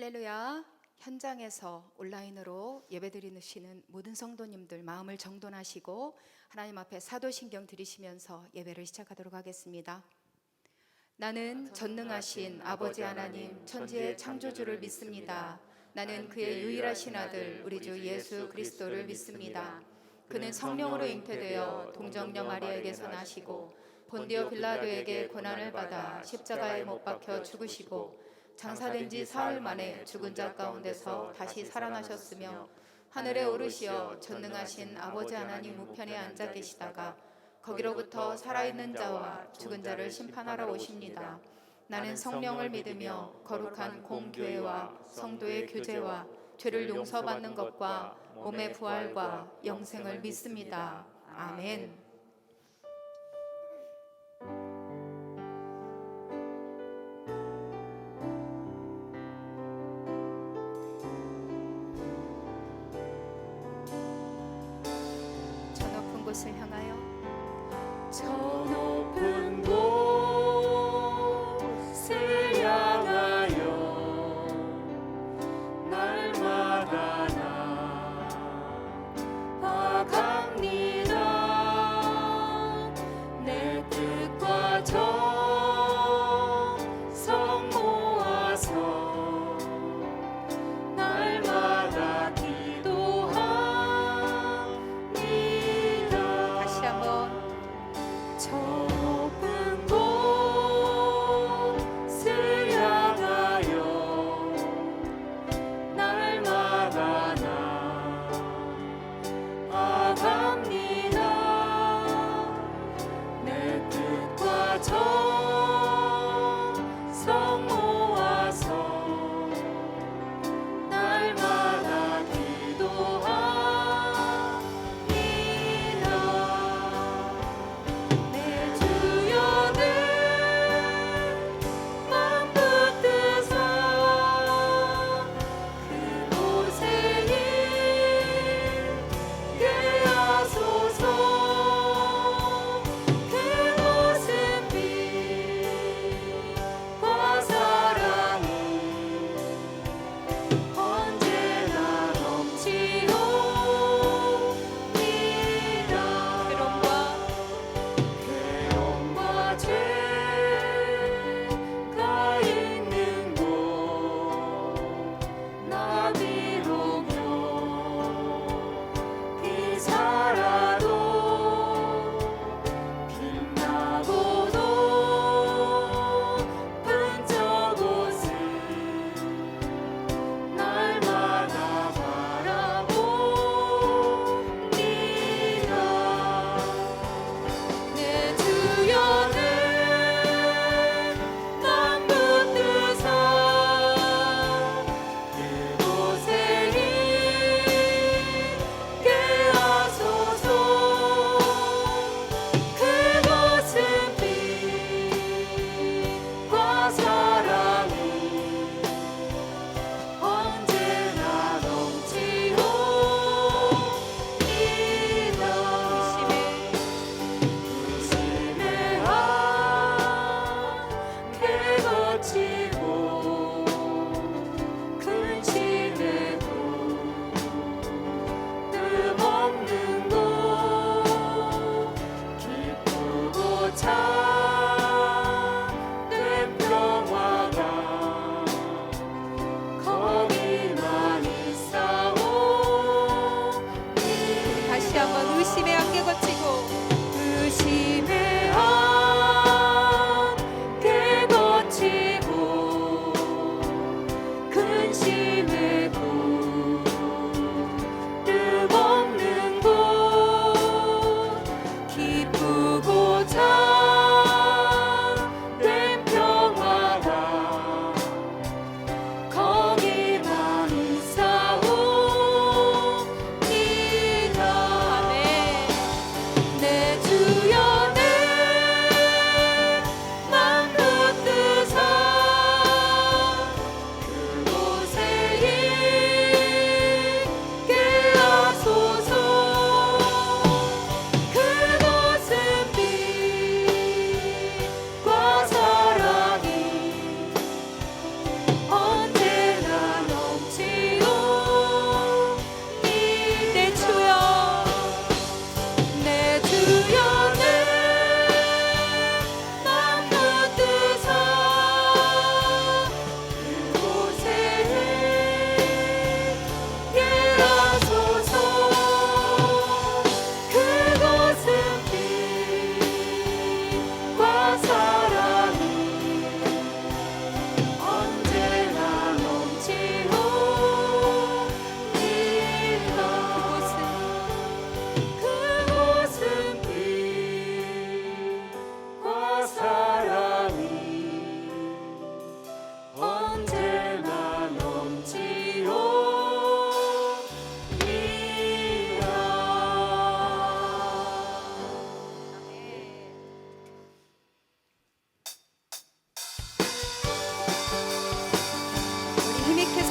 할렐루야. 현장에서 온라인으로 예배드리시는 모든 성도님들 마음을 정돈하시고 하나님 앞에 사도신경 드리시면서 예배를 시작하도록 하겠습니다. 나는 전능하신 아버지 하나님 천지의 창조주를 믿습니다. 나는 그의 유일하신 아들 우리 주 예수 그리스도를 믿습니다. 그는 성령으로 잉태되어 동정녀 마리아에게서 나시고 본디오 빌라도에게 고난을 받아 십자가에 못 박혀 죽으시고 장사된 지 사흘 만에 죽은 자 가운데서 다시 살아나셨으며 하늘에 오르시어 전능하신 아버지 하나님 우편에 앉아 계시다가 거기로부터 살아있는 자와 죽은 자를 심판하러 오십니다. 나는 성령을 믿으며 거룩한 공교회와 성도의 교제와 죄를 용서받는 것과 몸의 부활과 영생을 믿습니다. 아멘. 저 높은 곳을 향하여 저 높은 곳을 향하여 날마다 나아갑니다. 내 뜻과 정성 모아서 날마다 기도합니다. 다시 한번 저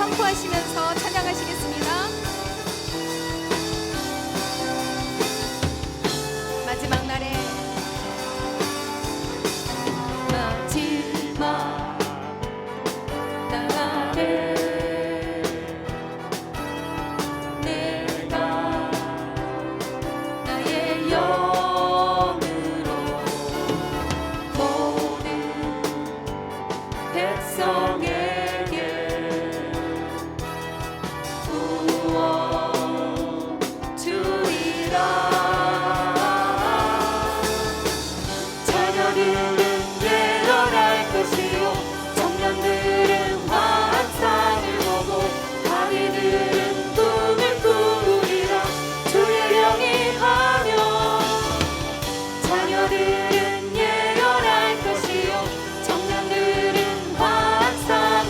선포하시면서 찬양하시겠습니다. 마지막 날에 마지막 날에 내가 나의 영으로 모든 백성에게 부어 주리라. 자녀들은 예언할 것이요 청년들은 환상을 보고 아기들은 꿈을 꾸리라. 주의 영이 하며 자녀들은 예언할 것이요 청년들은 환상을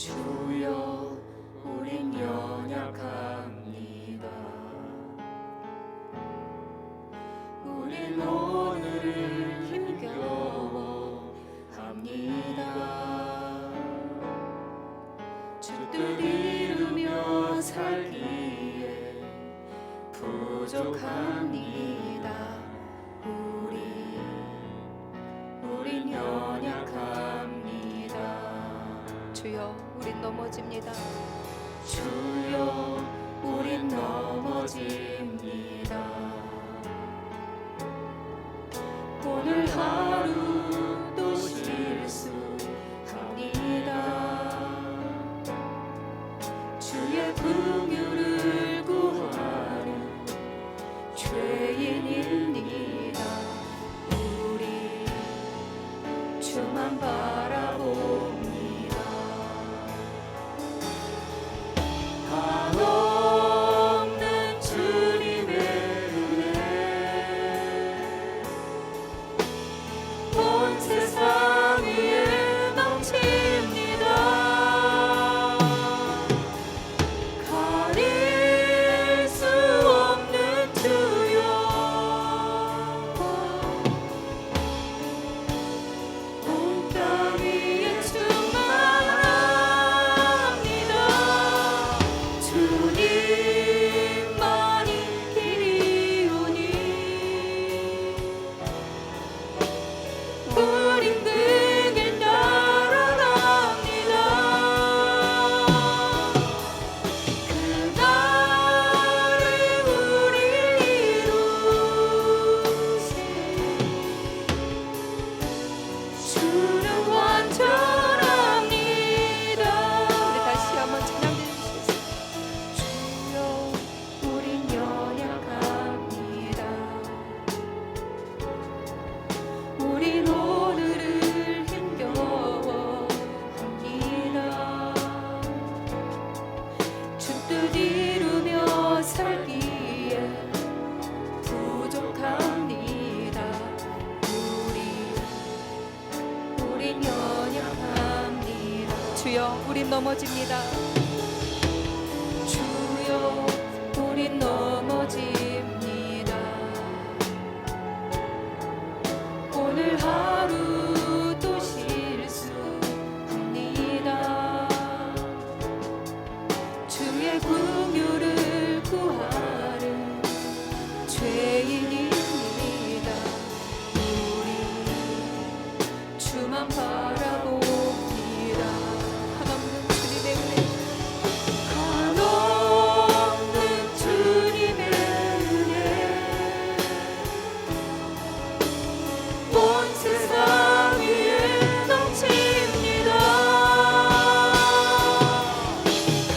주여 우린 연약합니다. 우린 오늘을 힘겨워 합니다. 주 뜻 이루며 살기에 부족합니다. 우린 연약합니다. 주여 우린 넘어집니다. 주여 우린 넘어집니다. 오늘 하루도 실수합니다. 주의 긍휼을 구하는 죄인입니다. 우리 주만 바라봅니다. 한없는 주님의 은혜 온 세상 위에 넘칩니다. 가릴 수 없는 주여 온 땅 위에 충만합니다. 주님만이 길이오니 우린 그 길 따라갑니다. 그날에 우리 이루신 주는 완전합니다. 우리 다시 한번 찬양 드리시겠습니다. 주여 우린 연약합니다. 우린 오늘을 힘겨워 합니다. 주 뜻 이루며 살기에 부족합니다. 우린 연약합니다. 주여 우린 넘어집니다. 주여 우린 넘어집니다. 오늘 하루도 실수합니다. 주의 긍휼을 구하는 죄인입니다. 우리 주만 바라봅니다. 한없는 주님의 은혜 한없는 주님의 은혜 온 세상 위에 넘칩니다.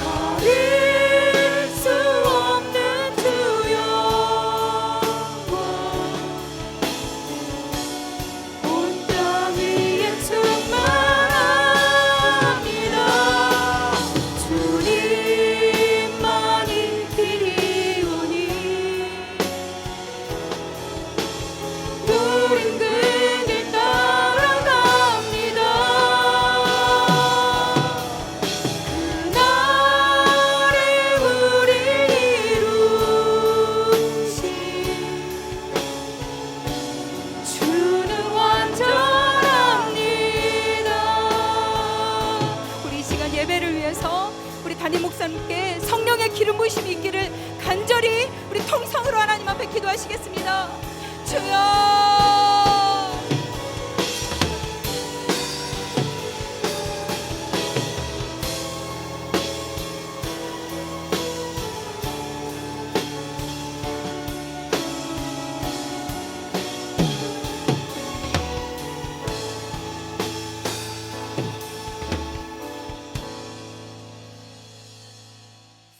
가릴 수 없는 주여 온 땅 위에 충만합니다. 주님만이 길이오니 우린 그 길 따라갑니다. 그날에 우리 이루신 주는 완전합니다. 우리 이 시간 예배를 위해서 우리 담임 목사님께 성령의 기름 부으심이 있기를 간절히 우리 통성으로 하나님 앞에 기도하시겠습니다. 주여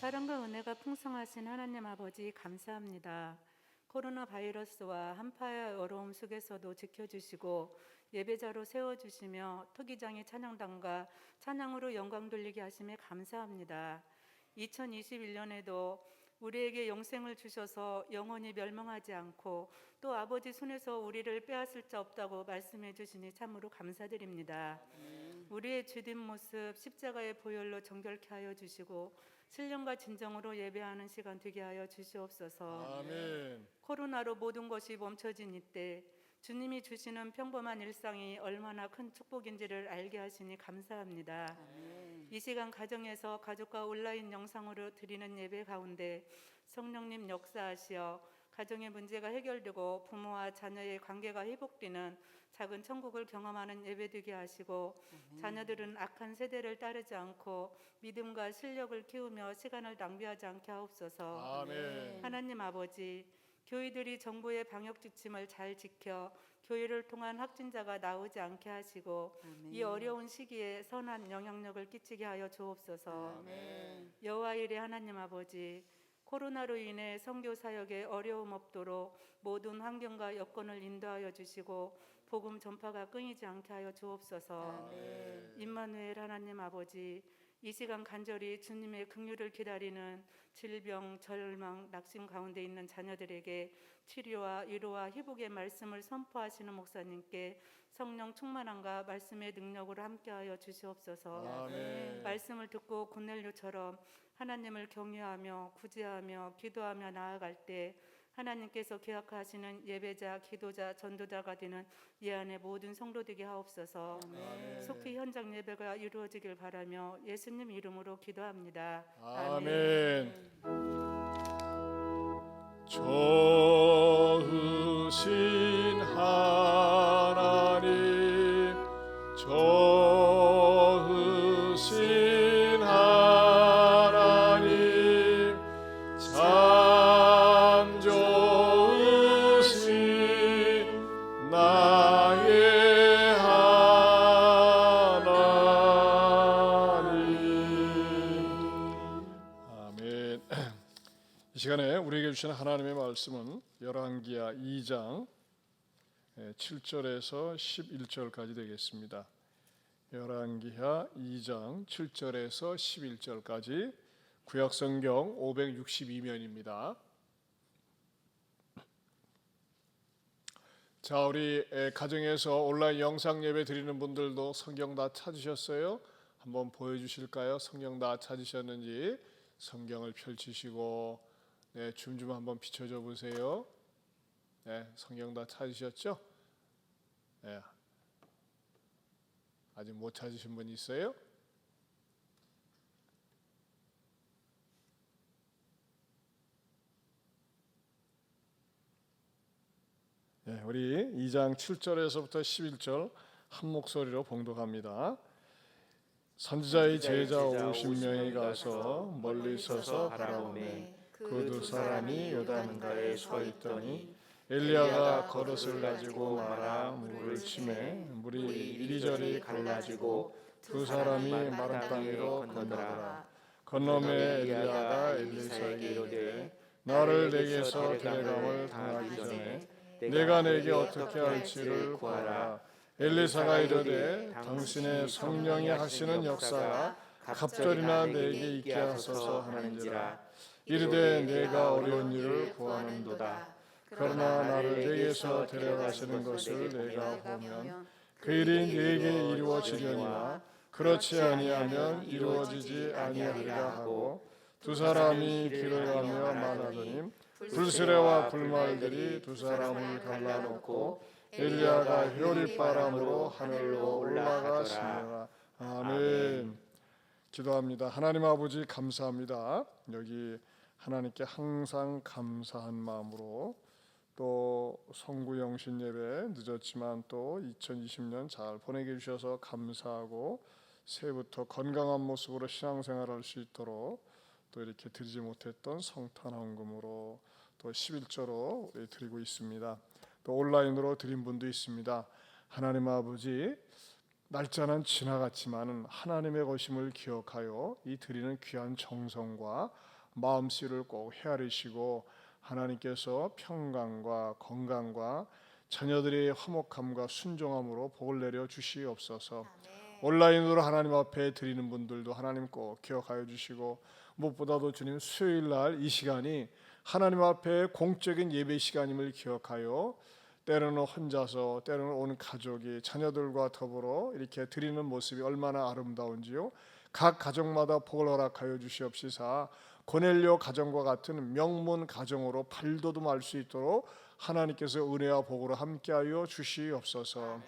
사랑과 은혜가 풍성하신 하나님 아버지 감사합니다. 코로나 바이러스와 한파의 어려움 속에서도 지켜주시고 예배자로 세워주시며 토기장의 찬양단과 찬양으로 영광 돌리게 하심에 감사합니다. 2021년에도 우리에게 영생을 주셔서 영원히 멸망하지 않고 또 아버지 손에서 우리를 빼앗을 자 없다고 말씀해 주시니 참으로 감사드립니다. 우리의 주된 모습 십자가의 보혈로 정결케 하여 주시고 신령과 진정으로 예배하는 시간 되게 하여 주시옵소서. 아멘. 코로나로 모든 것이 멈춰진 이때 주님이 주시는 평범한 일상이 얼마나 큰 축복인지를 알게 하시니 감사합니다. 이 시간 가정에서 가족과 온라인 영상으로 드리는 예배 가운데 성령님 역사하시어 가정의 문제가 해결되고 부모와 자녀의 관계가 회복되는 작은 천국을 경험하는 예배 되게 하시고 자녀들은 악한 세대를 따르지 않고 믿음과 실력을 키우며 시간을 낭비하지 않게 하옵소서. 아멘. 하나님 아버지, 교회들이 정부의 방역 지침을 잘 지켜 교회를 통한 확진자가 나오지 않게 하시고 이 어려운 시기에 선한 영향력을 끼치게 하여 주옵소서. 여호와 일의 하나님 아버지, 코로나로 인해 선교 사역에 어려움 없도록 모든 환경과 여건을 인도하여 주시고 복음 전파가 끊이지 않게 하여 주옵소서. 임마누엘 하나님 아버지, 이 시간 간절히 주님의 긍휼을 기다리는 질병, 절망, 낙심 가운데 있는 자녀들에게 치료와 위로와 회복의 말씀을 선포하시는 목사님께 성령 충만함과 말씀의 능력으로 함께하여 주시옵소서. 아멘. 말씀을 듣고 고넬료처럼 하나님을 경외하며 구제하며 기도하며 나아갈 때 하나님께서 계약하시는 예배자, 기도자, 전도자가 되는 이 안의 모든 성도 되게 하옵소서. 속히 현장 예배가 이루어지길 바라며 예수님 이름으로 기도합니다. 아멘. 좋으신 하나님, 좋으신 하나님, 참 좋으신 나의 하나님. 아멘. 이 시간에 우리에게 주신 하나님의 말씀은 열왕기하 2장 7절에서 11절까지 되겠습니다. 열왕기하 2장 7절에서 11절까지 구약성경 562면입니다. 자, 우리 가정에서 온라인 영상 예배 드리는 분들도 성경 다 찾으셨어요? 한번 보여주실까요? 성경 다 찾으셨는지 성경을 펼치시고 줌 한번 비춰줘 보세요. 네, 성경 다 찾으셨죠? 네. 아직 못 찾으신 분 있어요? 네, 우리 2장 7절에서부터 11절 한 목소리로 봉독합니다. 선지자의 제자 50명이 가서 멀리 서서 바라보매 그 두 사람이 요단가에 서 있더니 엘리야가 그릇을 가지고 말아 물을 치매 물이 이리저리 갈라지고 두 사람이 마른 땅 위로 건너더라. 건너매 엘리야가 엘리사에게 이르되 나를 내게서 데려감을 당하기 전에 내가 내게 어떻게 할지를 구하라. 엘리사가 이르되 당신의 성령이 하시는 역사가 갑절이나 내게 있게 하소서 하는지라. 이르되 내가 어려운 일을 구하는도다. 그러나 나를 내게서 데려가시는 것을 내가 보면 그 일이 내게 이루어지려니와 그렇지 아니하면 이루어지지 아니하리라 하고 두 사람이 길을 가며 말하더니 불수레와 불말들이 두 사람을 갈라놓고 엘리야가 효리바람으로 하늘로 올라가시니라. 아멘. 기도합니다. 하나님 아버지 감사합니다. 여기 하나님께 항상 감사한 마음으로 또 성구영신 예배 늦었지만 또 2020년 잘 보내게 주셔서 감사하고 새해부터 건강한 모습으로 신앙생활할 수 있도록 또 이렇게 드리지 못했던 성탄헌금으로 또 11조로 드리고 있습니다. 또 온라인으로 드린 분도 있습니다. 하나님 아버지, 날짜는 지나갔지만 하나님의 것임을 기억하여 이 드리는 귀한 정성과 마음씨를 꼭 헤아리시고 하나님께서 평강과 건강과 자녀들의 화목함과 순종함으로 복을 내려 주시옵소서. 온라인으로 하나님 앞에 드리는 분들도 하나님 꼭 기억하여 주시고 무엇보다도 주님 수요일 날 이 시간이 하나님 앞에 공적인 예배 시간임을 기억하여 때로는 혼자서, 때로는 온 가족이 자녀들과 더불어 이렇게 드리는 모습이 얼마나 아름다운지요. 각 가정마다 복을 허락하여 주시옵시사 고넬료 가정과 같은 명문 가정으로 발돋움할 수 있도록 하나님께서 은혜와 복으로 함께하여 주시옵소서.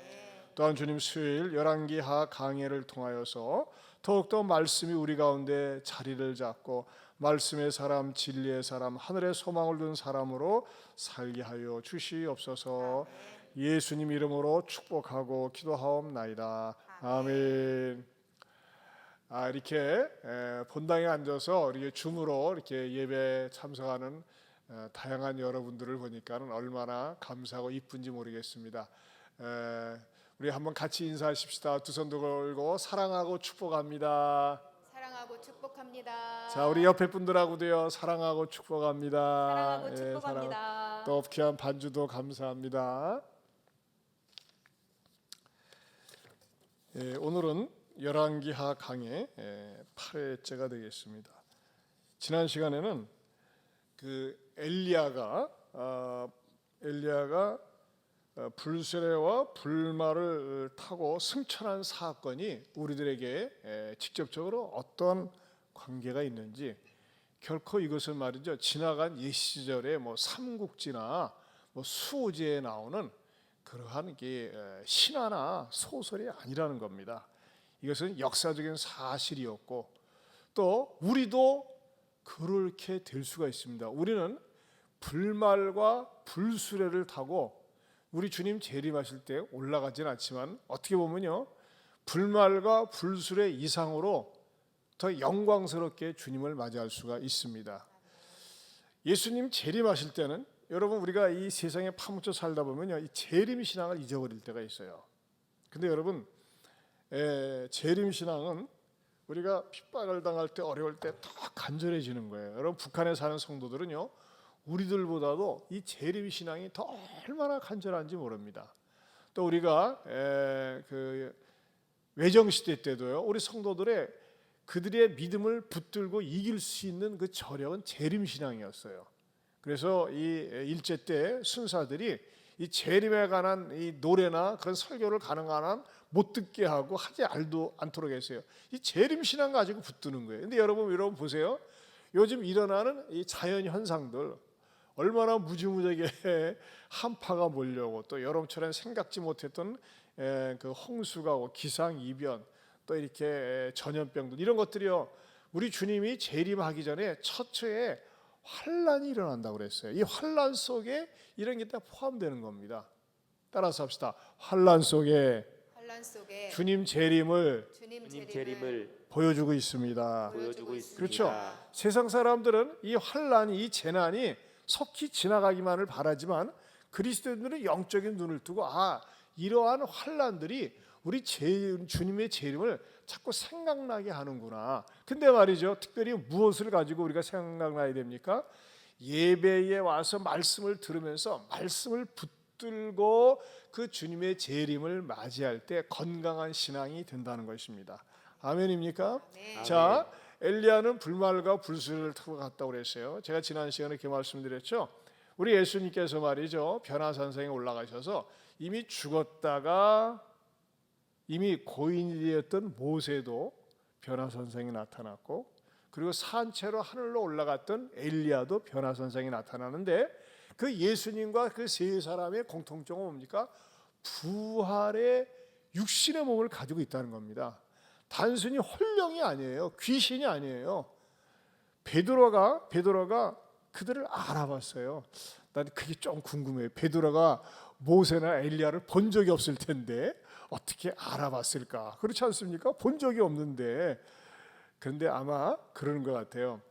또한 주님 수요일 열왕기하 강해를 통하여서 더욱더 말씀이 우리 가운데 자리를 잡고 말씀의 사람, 진리의 사람, 하늘의 소망을 둔 사람으로 살게 하여 주시옵소서. 예수님 이름으로 축복하고 기도하옵나이다. 아멘. 이렇게 본당에 앉아서 이렇게 줌으로 이렇게 예배 참석하는 다양한 여러분들을 보니까는 얼마나 감사하고 이쁜지 모르겠습니다. 우리 한번 같이 인사하십시다. 두 손 들고 사랑하고 축복합니다. 사랑하고 축복합니다. 자, 우리 옆에 분들하고도요. 사랑하고 축복합니다. 사랑하고 예, 축복합니다. 또 귀한 반주도 감사합니다. 오늘은 열왕기하 강의 8회째가 되겠습니다. 지난 시간에는 그 엘리야가 불수레와 불말을 타고 승천한 사건이 우리들에게 직접적으로 어떤 관계가 있는지, 결코 이것은 말이죠 지나간 옛 시절의 뭐 삼국지나 뭐 수호지에 나오는 그러한 게 신화나 소설이 아니라는 겁니다. 이것은 역사적인 사실이었고 또 우리도 그렇게 될 수가 있습니다. 우리는 불말과 불수레를 타고 우리 주님 재림하실 때 올라가진 않지만 어떻게 보면요 불말과 불수레 이상으로 더 영광스럽게 주님을 맞이할 수가 있습니다. 예수님 재림하실 때는 여러분 우리가 이 세상에 파묻혀 살다 보면요 이 재림 신앙을 잊어버릴 때가 있어요. 근데 여러분 재림 신앙은 우리가 핍박을 당할 때 어려울 때 더 간절해지는 거예요. 여러분 북한에 사는 성도들은요 우리들보다도 이 재림 신앙이 더 얼마나 간절한지 모릅니다. 또 우리가 그 외정 시대 때도요 우리 성도들의 그들의 믿음을 붙들고 이길 수 있는 그 저력은 재림 신앙이었어요. 그래서 이 일제 때 순사들이 이 재림에 관한 이 노래나 그런 설교를 가능한 한 못 듣게 하고 하지 않도록 했어요. 이 재림 신앙 가지고 붙드는 거예요. 근데 여러분 보세요. 요즘 일어나는 이 자연 현상들 얼마나 무지무지하게 한파가 몰려오고 또 여름철엔 생각지 못했던 그 홍수가 오고 기상이변 또 이렇게 전염병들 이런 것들이요. 우리 주님이 재림하기 전에 처처에 환란이 일어난다고 그랬어요. 이 환란 속에 이런 게 다 포함되는 겁니다. 따라서 합시다. 환란 속에 주님 재림을 보여주고 있습니다. 그렇죠. 세상 사람들은 이 환란이 이 재난이 속히 지나가기만을 바라지만 그리스도인들은 영적인 눈을 뜨고 이러한 환란들이 우리 주님의 재림을 자꾸 생각나게 하는구나. 근데 말이죠. 특별히 무엇을 가지고 우리가 생각나야 됩니까? 예배에 와서 말씀을 들으면서 말씀을 붙들고 그 주님의 재림을 맞이할 때 건강한 신앙이 된다는 것입니다. 아멘입니까? 네. 자, 엘리야는 불말과 불수레를 타고 갔다고 그랬어요. 제가 지난 시간에 이렇게 말씀드렸죠. 우리 예수님께서 말이죠. 변화산상에 올라가셔서 이미 죽었다가 이미 고인이 되었던 모세도 변화산상에 나타났고 그리고 산채로 하늘로 올라갔던 엘리야도 변화산상에 나타나는데 그 예수님과 그 세 사람의 공통점은 뭡니까? 부활의 육신의 몸을 가지고 있다는 겁니다. 단순히 홀령이 아니에요. 귀신이 아니에요. 베드로가 그들을 알아봤어요. 난 그게 좀 궁금해요. 베드로가 모세나 엘리야를 본 적이 없을 텐데 어떻게 알아봤을까? 그렇지 않습니까? 본 적이 없는데. 그런데 아마 그러는 것 같아요.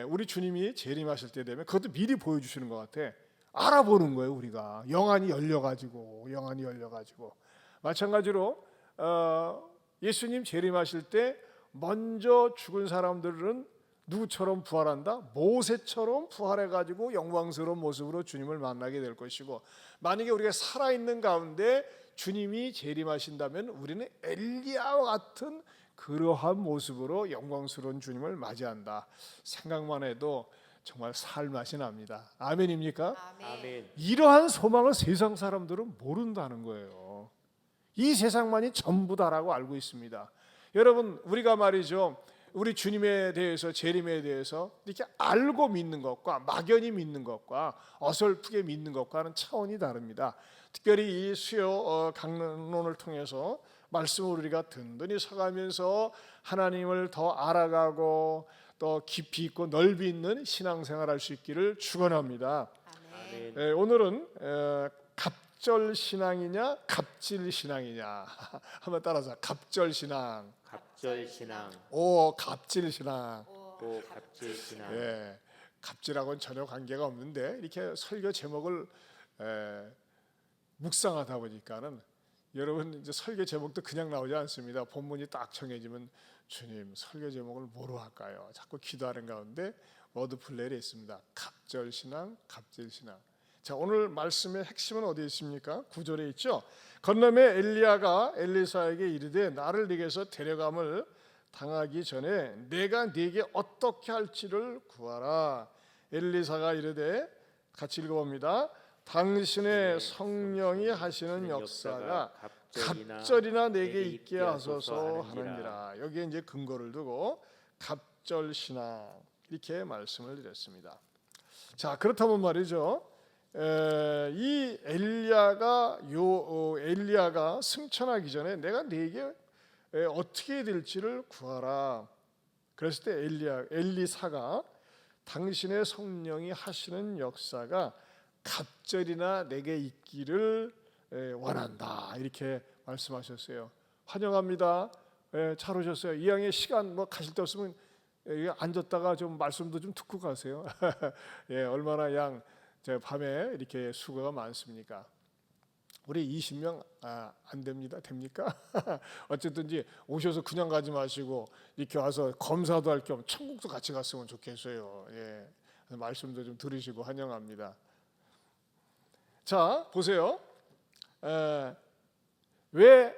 우리 주님이 재림하실 때 되면 그것도 미리 보여주시는 것 같아. 알아보는 거예요. 우리가 영안이 열려가지고 마찬가지로 예수님 재림하실 때 먼저 죽은 사람들은 누구처럼 부활한다? 모세처럼 부활해가지고 영광스러운 모습으로 주님을 만나게 될 것이고 만약에 우리가 살아있는 가운데 주님이 재림하신다면 우리는 엘리야와 같은 그러한 모습으로 영광스러운 주님을 맞이한다. 생각만 해도 정말 살맛이 납니다. 아멘입니까? 아멘. 이러한 소망을 세상 사람들은 모른다는 거예요. 이 세상만이 전부다라고 알고 있습니다. 여러분, 우리가 말이죠, 우리 주님에 대해서, 재림에 대해서 이렇게 알고 믿는 것과 막연히 믿는 것과 어설프게 믿는 것과는 차원이 다릅니다. 특별히 이 수요 강론을 통해서 말씀을 우리가 든든히 서가면서 하나님을 더 알아가고 또 깊이 있고 넓이 있는 신앙생활할 수 있기를 축원합니다. 아멘. 아멘. 오늘은 갑절 신앙이냐 갑질 신앙이냐 한번 따라서 갑절 신앙, 갑절 신앙, 오 갑질 신앙. 또 갑질 신앙. 예, 갑질하고는 전혀 관계가 없는데 이렇게 설교 제목을 묵상하다 보니까는 여러분 이제 설교 제목도 그냥 나오지 않습니다. 본문이 딱 정해지면 주님 설교 제목을 뭐로 할까요? 자꾸 기도하는 가운데 워드 플레이를 했습니다. 갑절 신앙, 갑질 신앙. 자, 오늘 말씀의 핵심은 어디에 있습니까? 9절에 있죠. 건너매 엘리야가 엘리사에게 이르되 나를 네게서 데려감을 당하기 전에 내가 네게 어떻게 할지를 구하라. 엘리사가 이르되 같이 읽어봅니다. 당신의 성령이 하시는 역사가 갑절이나 내게 있게 하소서 하느니라. 여기에 이제 근거를 두고 갑절 신앙 이렇게 말씀을 드렸습니다. 자, 그렇다면 말이죠. 이 엘리야가 승천하기 전에 내가 네게 어떻게 될지를 구하라. 그랬을 때 엘리사가 당신의 성령이 하시는 역사가 갑절이나 내게 있기를 원한다 이렇게 말씀하셨어요. 환영합니다. 잘 오셨어요. 이왕에 시간 뭐 가실 데 없으면 앉았다가 좀 말씀도 좀 듣고 가세요. 예, 얼마나 밤에 이렇게 수고가 많습니까? 우리 20명 안 됩니다. 됩니까? 어쨌든지 오셔서 그냥 가지 마시고 이렇게 와서 검사도 할 겸 천국도 같이 갔으면 좋겠어요. 예, 말씀도 좀 들으시고 환영합니다. 자, 보세요. 왜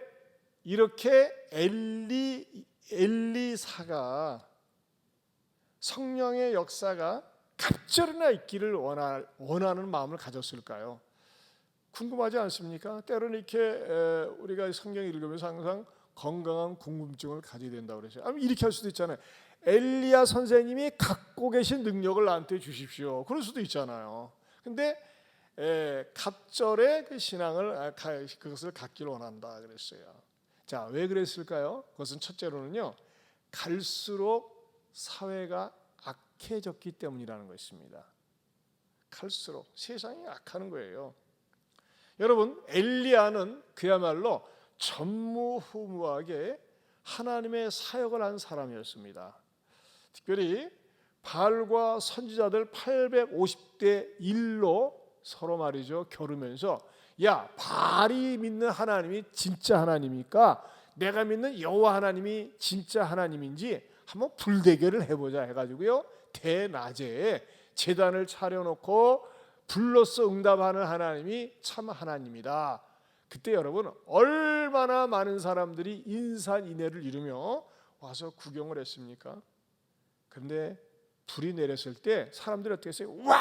이렇게 엘리사가 성령의 역사가 갑절이나 있기를 원하는 마음을 가졌을까요? 궁금하지 않습니까? 때로는 이렇게 우리가 성경 읽으면서 항상 건강한 궁금증을 가져야 된다고 그랬어요. 아니, 이렇게 할 수도 있잖아요. 엘리야 선생님이 갖고 계신 능력을 나한테 주십시오. 그럴 수도 있잖아요. 근데 갑절의 그 신앙을 그것을 갖기를 원한다 그랬어요. 자, 왜 그랬을까요? 그것은 첫째로는요, 갈수록 사회가 악해졌기 때문이라는 것입니다. 갈수록 세상이 악하는 거예요. 여러분, 엘리야는 그야말로 전무후무하게 하나님의 사역을 한 사람이었습니다. 특별히 바알과 선지자들 850대 1로 서로 말이죠 겨루면서, 야, 바알이 믿는 하나님이 진짜 하나님입니까? 내가 믿는 여호와 하나님이 진짜 하나님인지 한번 불대결을 해보자 해가지고요, 대낮에 제단을 차려놓고 불로써 응답하는 하나님이 참 하나님이다. 그때 여러분 얼마나 많은 사람들이 인산인해를 이루며 와서 구경을 했습니까? 그런데 불이 내렸을 때 사람들이 어떻게 했어요? 와!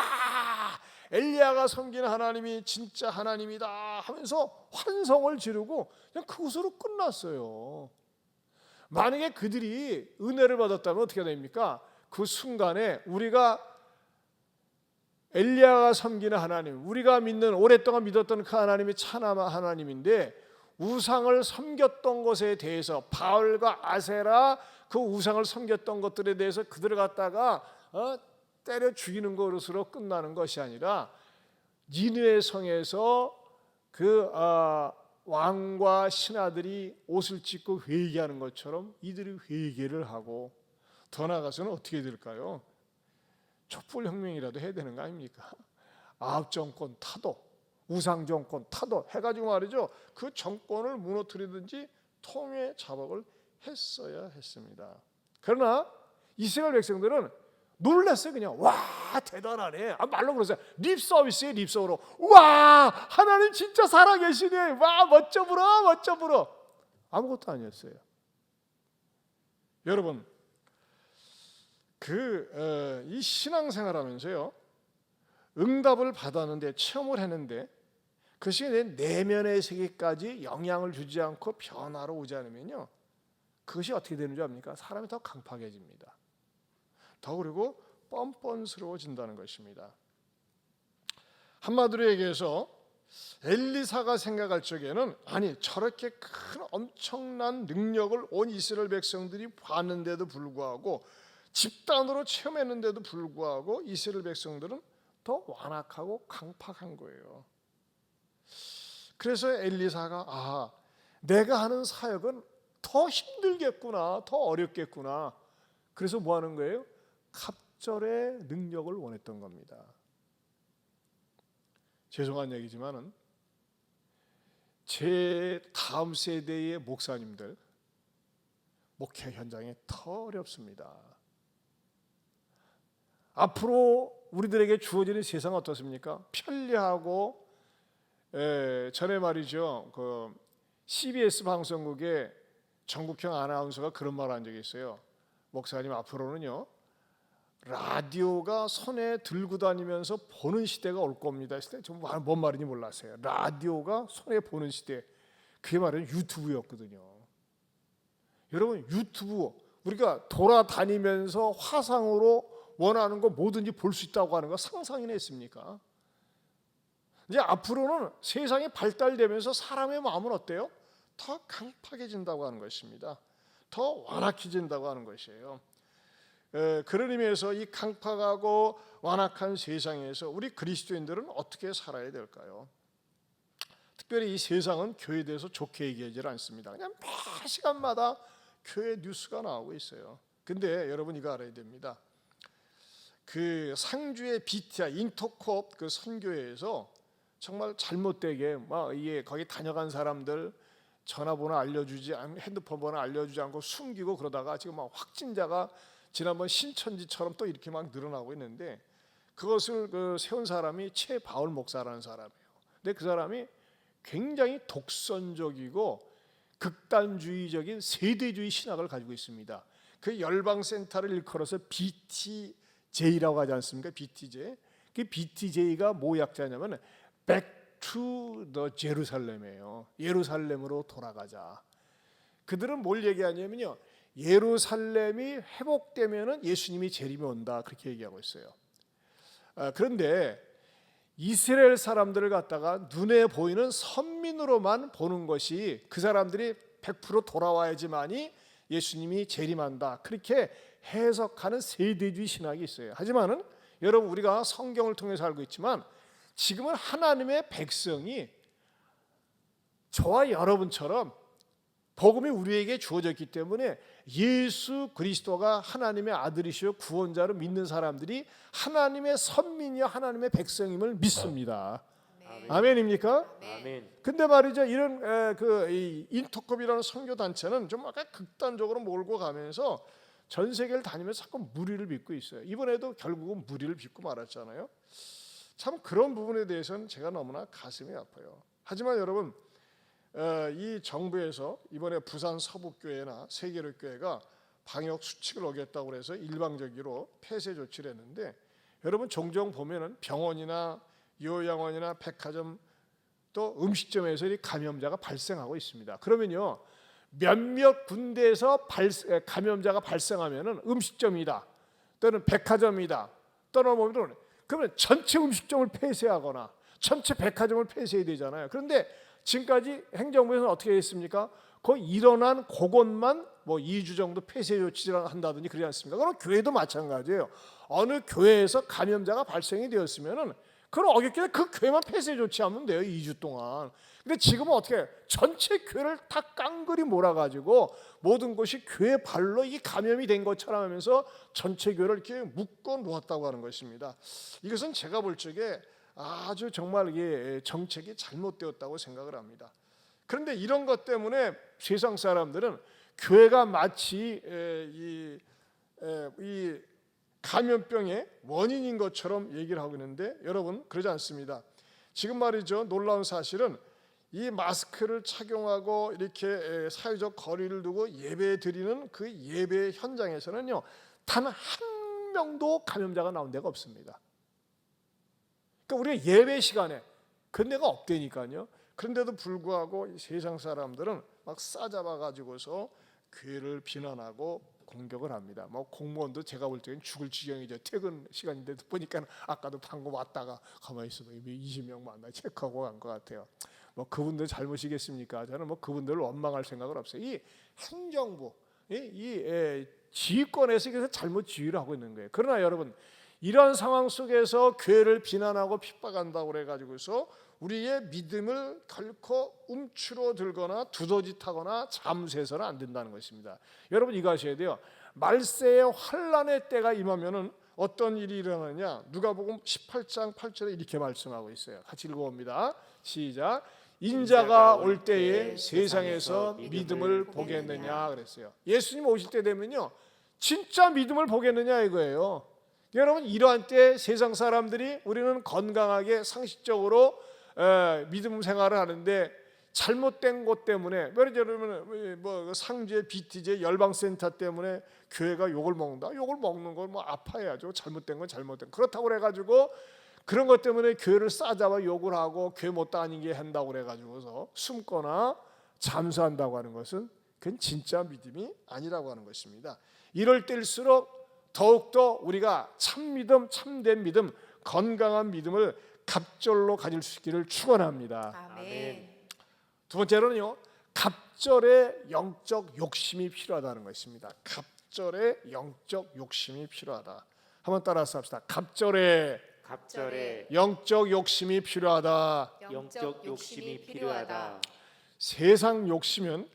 엘리야가 섬기는 하나님이 진짜 하나님이다 하면서 환성을 지르고 그냥 그것으로 끝났어요. 만약에 그들이 은혜를 받았다면 어떻게 됩니까? 그 순간에 우리가 엘리야가 섬기는 하나님, 우리가 믿는 오랫동안 믿었던 그 하나님이 참나 하나님인데 우상을 섬겼던 것에 대해서 바알과 아세라 그 우상을 섬겼던 것들에 대해서 그들을 갖다가 때려 죽이는 것으로 끝나는 것이 아니라 니느웨 성에서 그 왕과 신하들이 옷을 찢고 회개하는 것처럼 이들이 회개를 하고 더 나아가서는 어떻게 될까요? 촛불혁명이라도 해야 되는 거 아닙니까? 아합 정권 타도 우상 정권 타도 해가지고 말이죠, 그 정권을 무너뜨리든지 통회 자복을 했어야 했습니다. 그러나 이스라엘 백성들은 놀랐어요. 그냥 와 대단하네. 말로 그러세요. 립서비스에 립서로 와 하나님 진짜 살아계시네. 와 멋져 불어 멋져 불어. 아무것도 아니었어요. 여러분, 이 신앙생활하면서요, 응답을 받았는데, 체험을 했는데 그것이 내 내면의 세계까지 영향을 주지 않고 변화로 오지 않으면요, 그것이 어떻게 되는 줄 압니까? 사람이 더 강팍해집니다. 더 그리고 뻔뻔스러워진다는 것입니다. 한마디로 얘기해서 엘리사가 생각할 적에는, 아니 저렇게 큰 엄청난 능력을 온 이스라엘 백성들이 봤는데도 불구하고, 집단으로 체험했는데도 불구하고 이스라엘 백성들은 더 완악하고 강팍한 거예요. 그래서 엘리사가 내가 하는 사역은 더 힘들겠구나, 더 어렵겠구나. 그래서 뭐 하는 거예요? 갑절의 능력을 원했던 겁니다. 죄송한 얘기지만은 제 다음 세대의 목사님들 목회 현장에 더 어렵습니다. 앞으로 우리들에게 주어지는 세상은 어떻습니까? 편리하고, 전에 말이죠, 그 CBS 방송국의 전국형 아나운서가 그런 말을 한 적이 있어요. 목사님, 앞으로는요 라디오가 손에 들고 다니면서 보는 시대가 올 겁니다. 뭔 말인지 몰랐어요. 라디오가 손에 보는 시대, 그게 말은 유튜브였거든요. 여러분, 유튜브, 우리가 돌아다니면서 화상으로 원하는 거 뭐든지 볼 수 있다고 하는 거 상상이나 했습니까? 이제 앞으로는 세상이 발달되면서 사람의 마음은 어때요? 더 강팍해진다고 하는 것입니다. 더 완악해진다고 하는 것이에요. 그런 의미에서 이 강팍하고 완악한 세상에서 우리 그리스도인들은 어떻게 살아야 될까요? 특별히 이 세상은 교회에 대해서 좋게 얘기하지 않습니다. 그냥 매 시간마다 교회 뉴스가 나오고 있어요. 근데 여러분, 이거 알아야 됩니다. 그 상주의 BTI 인터콥 그 선교회에서 정말 잘못되게 이게 거기 다녀간 사람들 전화번호 알려주지, 핸드폰 번호 알려주지 않고 숨기고 그러다가 지금 확진자가 지난번 신천지처럼 또 이렇게 늘어나고 있는데, 그것을 세운 사람이 최바울 목사라는 사람이에요. 근데 그 사람이 굉장히 독선적이고 극단주의적인 세대주의 신학을 가지고 있습니다. 그 열방센터를 일컬어서 BTJ라고 하지 않습니까? BTJ. 그 BTJ가 뭐 약자냐면 Back to the Jerusalem이에요. 예루살렘으로 돌아가자. 그들은 뭘 얘기하냐면요, 예루살렘이 회복되면은 예수님이 재림이 온다, 그렇게 얘기하고 있어요. 그런데 이스라엘 사람들을 갖다가 눈에 보이는 선민으로만 보는 것이, 그 사람들이 100% 돌아와야지만이 예수님이 재림한다, 그렇게 해석하는 세대주의 신학이 있어요. 하지만은 여러분, 우리가 성경을 통해서 알고 있지만 지금은 하나님의 백성이 저와 여러분처럼 복음이 우리에게 주어졌기 때문에 예수 그리스도가 하나님의 아들이시요 구원자로 믿는 사람들이 하나님의 선민이요 하나님의 백성임을 믿습니다. 아멘입니까? 아멘. 근데 말이죠, 이런 이 인터콥이라는 선교 단체는 좀 약간 극단적으로 몰고 가면서 전 세계를 다니면서 자꾸 무리를 빚고 있어요. 이번에도 결국은 무리를 빚고 말았잖아요. 참 그런 부분에 대해서는 제가 너무나 가슴이 아파요. 하지만 여러분, 이 정부에서 이번에 부산 서북교회나 세계로교회가 방역 수칙을 어겼다고 해서 일방적으로 폐쇄 조치를 했는데, 여러분 종종 보면은 병원이나 요양원이나 백화점 또 음식점에서 이 감염자가 발생하고 있습니다. 그러면요, 몇몇 군데에서 감염자가 발생하면은 음식점이다, 또는 백화점이다, 또는 보면 그러면 전체 음식점을 폐쇄하거나 전체 백화점을 폐쇄해야 되잖아요. 그런데 지금까지 행정부에서는 어떻게 했습니까? 그 일어난 그것만 2주 정도 폐쇄 조치를 한다든지 그러지 않습니까? 그럼 교회도 마찬가지예요. 어느 교회에서 감염자가 발생이 되었으면은 그럼 어렵게 그 교회만 폐쇄 조치하면 돼요, 2주 동안. 근데 지금은 어떻게 전체 교회를 다 깡그리 몰아가지고 모든 것이 교회 발로 이 감염이 된 것처럼 하면서 전체 교회를 이렇게 묶어 놓았다고 하는 것입니다. 이것은 제가 볼 적에 아주 정말 이게 정책이 잘못되었다고 생각을 합니다. 그런데 이런 것 때문에 세상 사람들은 교회가 마치 이 감염병의 원인인 것처럼 얘기를 하고 있는데, 여러분 그러지 않습니다. 지금 말이죠, 놀라운 사실은 이 마스크를 착용하고 이렇게 사회적 거리를 두고 예배 드리는 그 예배 현장에서는요, 단 한 한 명도 감염자가 나온 데가 없습니다. 그러니까 우리가 예배 시간에 그런 데가 없다니까요. 그런데도 불구하고 세상 사람들은 막 싸잡아 가지고서 교회를 비난하고 공격을 합니다. 뭐 공무원도 제가 볼 때는 죽을 지경이죠. 퇴근 시간인데도 보니까 아까도 방금 왔다가 가만히 있어도 20명 만나 체크하고 간 것 같아요. 뭐 그분들 잘못이겠습니까? 저는 뭐 그분들을 원망할 생각은 없어요. 이 행정부, 이 지휘권에서 그래서 잘못 지휘를 하고 있는 거예요. 그러나 여러분, 이런 상황 속에서 교회를 비난하고 핍박한다고 그래가지고서 우리의 믿음을 결코 움츠러 들거나 두더짓하거나 잠수해서는 안 된다는 것입니다. 여러분 이거 아셔야 돼요. 말세의 환란의 때가 임하면은 어떤 일이 일어나느냐? 누가복음 18장 8절에 이렇게 말씀하고 있어요. 같이 읽어봅니다. 시작. 인자가 올 때에 세상에서 믿음을 보겠느냐 그랬어요. 예수님 오실 때 되면요, 진짜 믿음을 보겠느냐 이거예요. 여러분 이러한 때 세상 사람들이 우리는 건강하게 상식적으로 믿음 생활을 하는데 잘못된 것 때문에, 예를 들면 뭐 상주의 BTJ 열방센터 때문에 교회가 욕을 먹는다. 욕을 먹는 건 뭐 아파야죠. 잘못된 건 잘못된. 그렇다고 그래가지고 그런 것 때문에 교회를 싸잡아 욕을 하고 교회 못 다니게 한다고 그래가지고서 숨거나 잠수한다고 하는 것은 그건 진짜 믿음이 아니라고 하는 것입니다. 이럴 때일수록 더욱더 우리가 참 믿음, 참된 믿음, 건강한 믿음을 갑절로 가질 수 있기를 축원합니다. 아멘. 두 번째로는요, 갑절의 영적 욕심이 필요하다는 것입니다. 갑절의 영적 욕심이 필요하다. 한번 따라서 합시다. 갑절의 영적 욕심이 필요하다. 영적 욕심이 필요하다. 세상 욕심은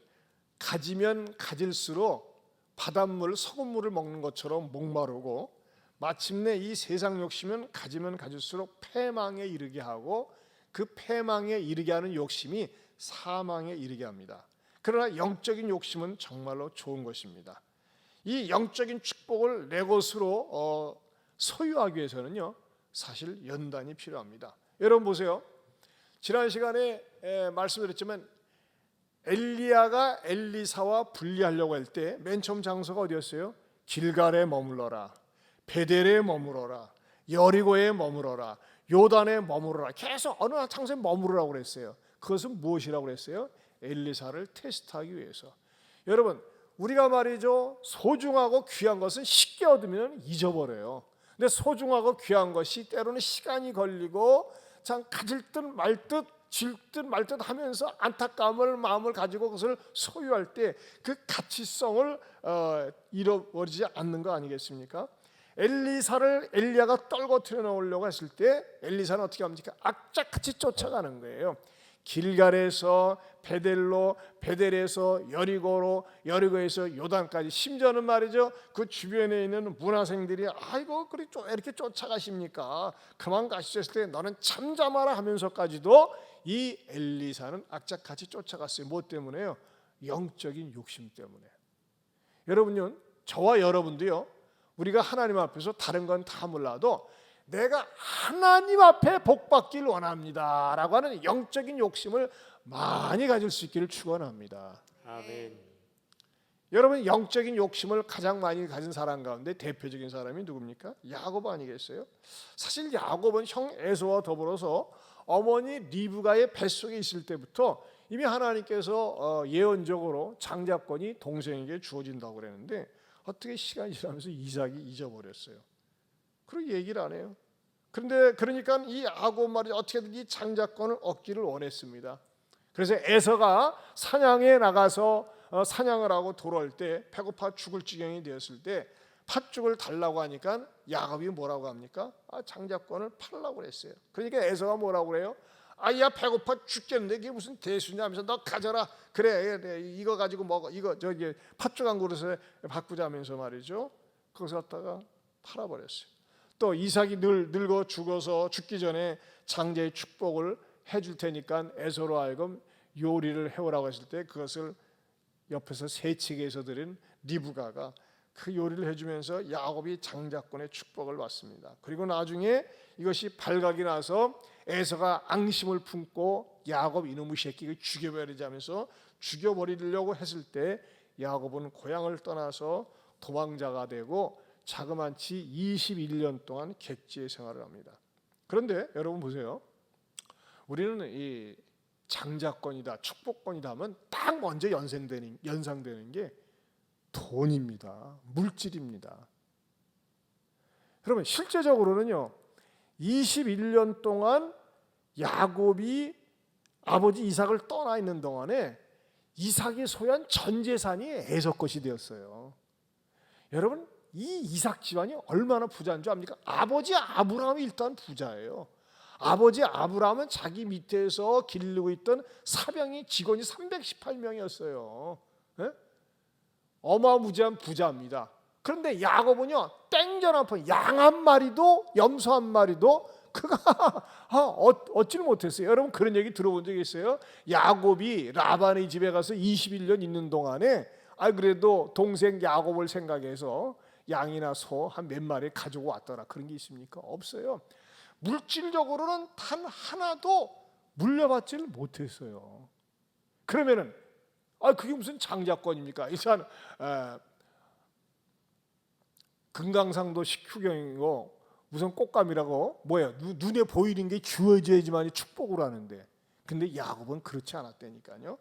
가지면 가질수록 바닷물, 소금물을 먹는 것처럼 목마르고, 마침내 이 세상 욕심은 가지면 가질수록 패망에 이르게 하고, 그 패망에 이르게 하는 욕심이 사망에 이르게 합니다. 그러나 영적인 욕심은 정말로 좋은 것입니다. 이 영적인 축복을 내 것으로 소유하기 위해서는요, 사실 연단이 필요합니다. 여러분 보세요. 지난 시간에 말씀드렸지만 엘리야가 엘리사와 분리하려고 할 때 맨 처음 장소가 어디였어요? 길갈에 머물러라, 베델에 머물러라, 여리고에 머물러라, 요단에 머물러라. 계속 어느 한 장소에 머무르라고 그랬어요. 그것은 무엇이라고 그랬어요? 엘리사를 테스트하기 위해서. 여러분, 우리가 말이죠, 소중하고 귀한 것은 쉽게 얻으면 잊어버려요. 근데 소중하고 귀한 것이 때로는 시간이 걸리고 참 가질 듯 말 듯 질 듯 말 듯 하면서 안타까움을 마음을 가지고 그것을 소유할 때 그 가치성을 잃어버리지 않는 거 아니겠습니까? 엘리사를 엘리야가 떨궈뜨려 놓으려고 했을 때 엘리사는 어떻게 합니까? 악착같이 쫓아가는 거예요. 길갈에서 베델로, 베델에서 여리고로, 여리고에서 요단까지, 심지어는 말이죠, 그 주변에 있는 문화생들이 아이고 그리 이렇게 쫓아가십니까? 그만 가시죠 했을 때 너는 잠잠하라 하면서까지도 이 엘리사는 악착같이 쫓아갔어요. 뭐 때문에요? 영적인 욕심 때문에. 여러분요, 저와 여러분도요, 우리가 하나님 앞에서 다른 건 다 몰라도 내가 하나님 앞에 복받길 원합니다 라고 하는 영적인 욕심을 많이 가질 수 있기를 축원합니다. 아멘. 여러분, 영적인 욕심을 가장 많이 가진 사람 가운데 대표적인 사람이 누굽니까? 야곱 아니겠어요? 사실 야곱은 형 에서와 더불어서 어머니 리브가의 뱃속에 있을 때부터 이미 하나님께서 예언적으로 장자권이 동생에게 주어진다고 그랬는데 어떻게 시간이 지나면서 이삭이 잊어버렸어요. 그리고 얘기를 안 해요. 그런데 그러니까 이 야곱 말이 어떻게든지 장자권을 얻기를 원했습니다. 그래서 에서가 사냥에 나가서 사냥을 하고 돌아올 때 배고파 죽을 지경이 되었을 때 팥죽을 달라고 하니까 야곱이 뭐라고 합니까? 장자권을 팔라고 그랬어요. 그러니까 에서가 뭐라고 그래요? 야 배고파 죽겠는데 이게 무슨 대수냐 하면서 너 가져라. 그래 이거 가지고 먹어. 이거 저기 팥죽 한 그릇에 바꾸자면서 말이죠. 거기서 갖다가 팔아버렸어요. 또 이삭이 늙어 죽어서 죽기 전에 장자의 축복을 해줄 테니까 에서로 하여금 요리를 해오라고 했을 때 그것을 옆에서 세치게에서 드린 리브가가 그 요리를 해주면서 야곱이 장자권의 축복을 받습니다. 그리고 나중에 이것이 발각이 나서 에서가 앙심을 품고 야곱 이놈의 새끼를 죽여버리자면서 죽여버리려고 했을 때 야곱은 고향을 떠나서 도망자가 되고 자그만치 21년 동안 객지의 생활을 합니다. 그런데 여러분 보세요. 우리는 이 장자권이다, 축복권이다 하면 딱 먼저 연상되는 게 돈입니다. 물질입니다. 그러면 실제적으로는요, 21년 동안 야곱이 아버지 이삭을 떠나 있는 동안에 이삭이 소유한 전 재산이 에서 것이 되었어요. 여러분, 이 이삭 집안이 얼마나 부자인 줄 압니까? 아버지 아브라함이 일단 부자예요. 아버지 아브라함은 자기 밑에서 기르고 있던 사병이 직원이 318명이었어요. 어마무지한 부자입니다. 그런데 야곱은요, 땡전 양 한 마리도 염소 한 마리도 그가 얻지를 못했어요. 여러분 그런 얘기 들어본 적 있어요? 야곱이 라반의 집에 가서 21년 있는 동안에 그래도 동생 야곱을 생각해서 양이나 소 한 몇 마리 가지고 왔더라. 그런 게 있습니까? 없어요. 물질적으로는 단 하나도 물려받지를 못했어요. 그러면은 그게 무슨 장자권입니까? 일단 금강산도 식후경이고 무슨 꽃감이라고 뭐예요? 눈에 보이는 게 주어져야지만 축복을 하는데, 근데 야곱은 그렇지 않았다니까요.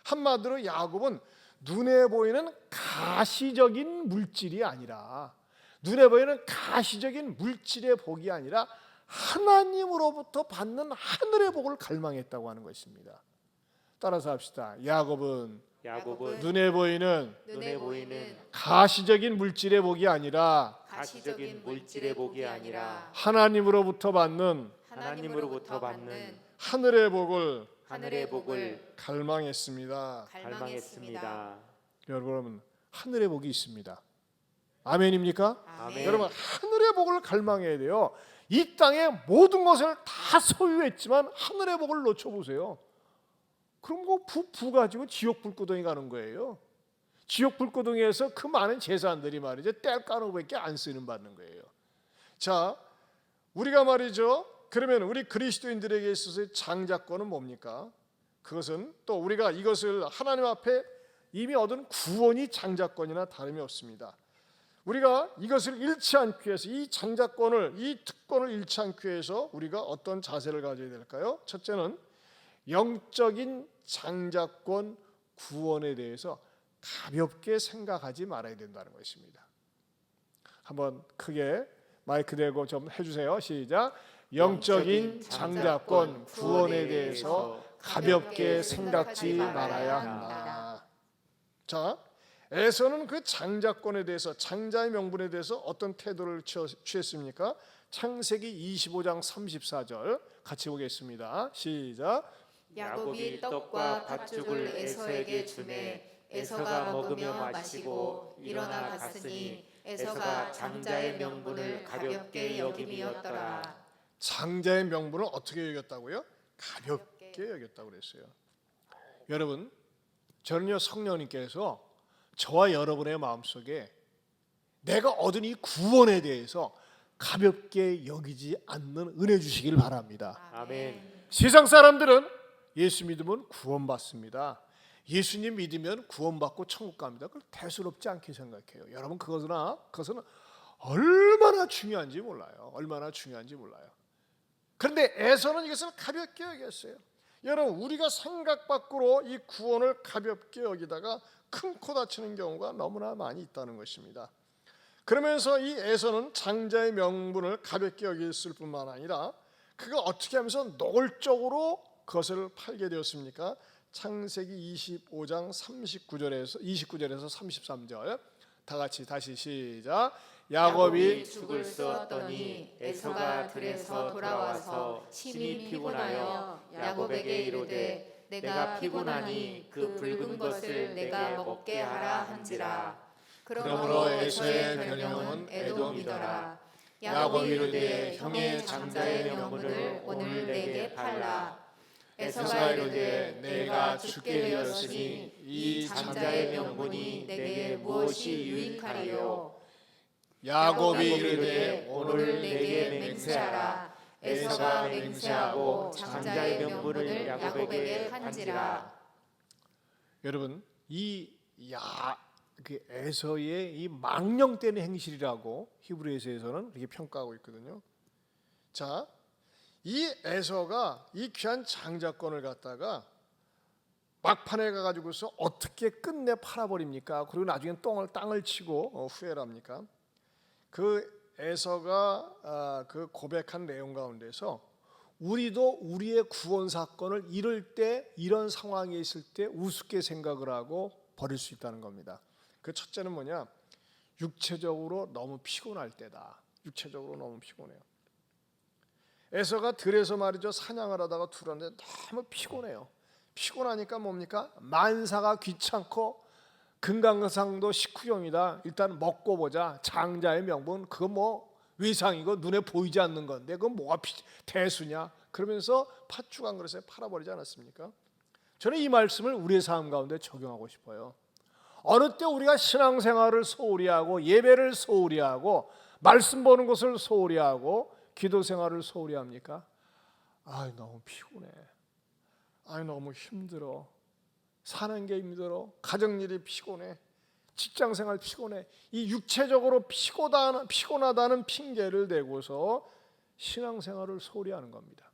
한마디로 야곱은 눈에 보이는 가시적인 물질이 아니라, 눈에 보이는 가시적인 물질의 복이 아니라 하나님으로부터 받는 하늘의 복을 갈망했다고 하는 것입니다. 따라서 합시다. 야곱은 눈에 보이는 가시적인 물질의 복이 아니라 가시적인 물질의 복이 아니라 하나님으로부터 받는 하늘의 복을 갈망했습니다. 여러분, 하늘의 복이 있습니다. 아멘입니까? 아멘. 여러분, 하늘의 복을 갈망해야 돼요. 이 땅의 모든 것을 다 소유했지만 하늘의 복을 놓쳐보세요. 그럼 부 가지고 지옥 불구덩이 가는 거예요. 지옥 불구덩이에서 그 많은 재산들이 말이죠, 뗄까놓고밖에 안 쓰는 받는 거예요. 자, 우리가 말이죠, 그러면 우리 그리스도인들에게 있어서의 장자권은 뭡니까? 그것은 또 우리가 이것을 하나님 앞에 이미 얻은 구원이 장자권이나 다름이 없습니다. 우리가 이것을 잃지 않기 위해서, 이 장자권을, 이 특권을 잃지 않기 위해서 우리가 어떤 자세를 가져야 될까요? 첫째는 영적인 장자권 구원에 대해서 가볍게 생각하지 말아야 된다는 것입니다. 한번 크게 마이크 대고 좀 해주세요. 시작. 영적인 장자권 구원에 대해서 가볍게 생각지 말아야 한다. 자, 에서는 그 장자권에 대해서, 장자의 명분에 대해서 어떤 태도를 취했습니까? 창세기 25장 34절 같이 보겠습니다. 시작. 야곱이 떡과 팥죽을 에서에게 주매 에서가 먹으며 마시고 일어나 갔으니 에서가 장자의 명분을 가볍게 여김이었더라. 장자의 명분을 어떻게 여겼다고요? 가볍게 여겼다고 그랬어요. 여러분, 저는요, 성령님께서 저와 여러분의 마음속에 내가 얻은 이 구원에 대해서 가볍게 여기지 않는 은혜 주시길 바랍니다. 아멘. 세상 사람들은 예수 믿으면 구원받습니다. 예수님 믿으면 구원받고 천국 갑니다. 그걸 대수롭지 않게 생각해요. 여러분, 그것은 얼마나 중요한지 몰라요. 그런데 에서는 이것을 가볍게 여겼어요. 여러분, 우리가 생각 밖으로 이 구원을 가볍게 여기다가 큰 코 다치는 경우가 너무나 많이 있다는 것입니다. 그러면서 이 에서는 장자의 명분을 가볍게 여겼을 뿐만 아니라 그가 어떻게 하면서 노골적으로 그것을 팔게 되었습니까? 창세기 25장 29절에서 33절 다 같이 다시 시작. 야곱이 죽을 쏘았더니 에서가 들에서 돌아와서 심히 피곤하여 야곱에게 이르되 내가 피곤하니 그 붉은 것을 내게 먹게 하라 한지라. 그러므로 에서의 별명은 에돔이더라. 야곱이 이르되 형의 장자의 명분을 오늘 내게 팔라. 에서가 이르되 내가 죽게 되었으니 이 장자의 명분이 내게 무엇이 유익하리요. 야곱이 이르되 오늘 내게 맹세하라. 에서가 맹세하고 장자의 명분을 야곱에게 한지라. 여러분, 이 그 에서의 이 망령되는 행실이라고 히브리서에서는 그렇게 평가하고 있거든요. 자, 이 에서가 이 귀한 장자권을 갖다가 막판에 가가지고서 어떻게 끝내 팔아버립니까? 그리고 나중에 땅을 치고 후회를 합니까? 그 에서가 그 고백한 내용 가운데서 우리도 우리의 구원 사건을 이럴 때, 이런 상황에 있을 때 우습게 생각을 하고 버릴 수 있다는 겁니다. 그 첫째는 뭐냐? 육체적으로 너무 피곤할 때다. 육체적으로 너무 피곤해요. 에서가 들에서 말이죠, 사냥을 하다가 들었는데 너무 피곤해요. 피곤하니까 뭡니까? 만사가 귀찮고 금강산도 식후경이다. 일단 먹고 보자. 장자의 명분 그거 뭐 위상이고 눈에 보이지 않는 건데 그건 뭐가 대수냐? 그러면서 팥죽 한 그릇에 팔아버리지 않았습니까? 저는 이 말씀을 우리의 삶 가운데 적용하고 싶어요. 어느 때 우리가 신앙생활을 소홀히 하고 예배를 소홀히 하고 말씀 보는 것을 소홀히 하고 기도 생활을 소홀히 합니까? 아, 너무 피곤해. 아, 너무 힘들어. 사는 게 힘들어. 가정일이 피곤해. 직장생활 피곤해. 이 육체적으로 피곤하다는 핑계를 대고서 신앙생활을 소홀히 하는 겁니다.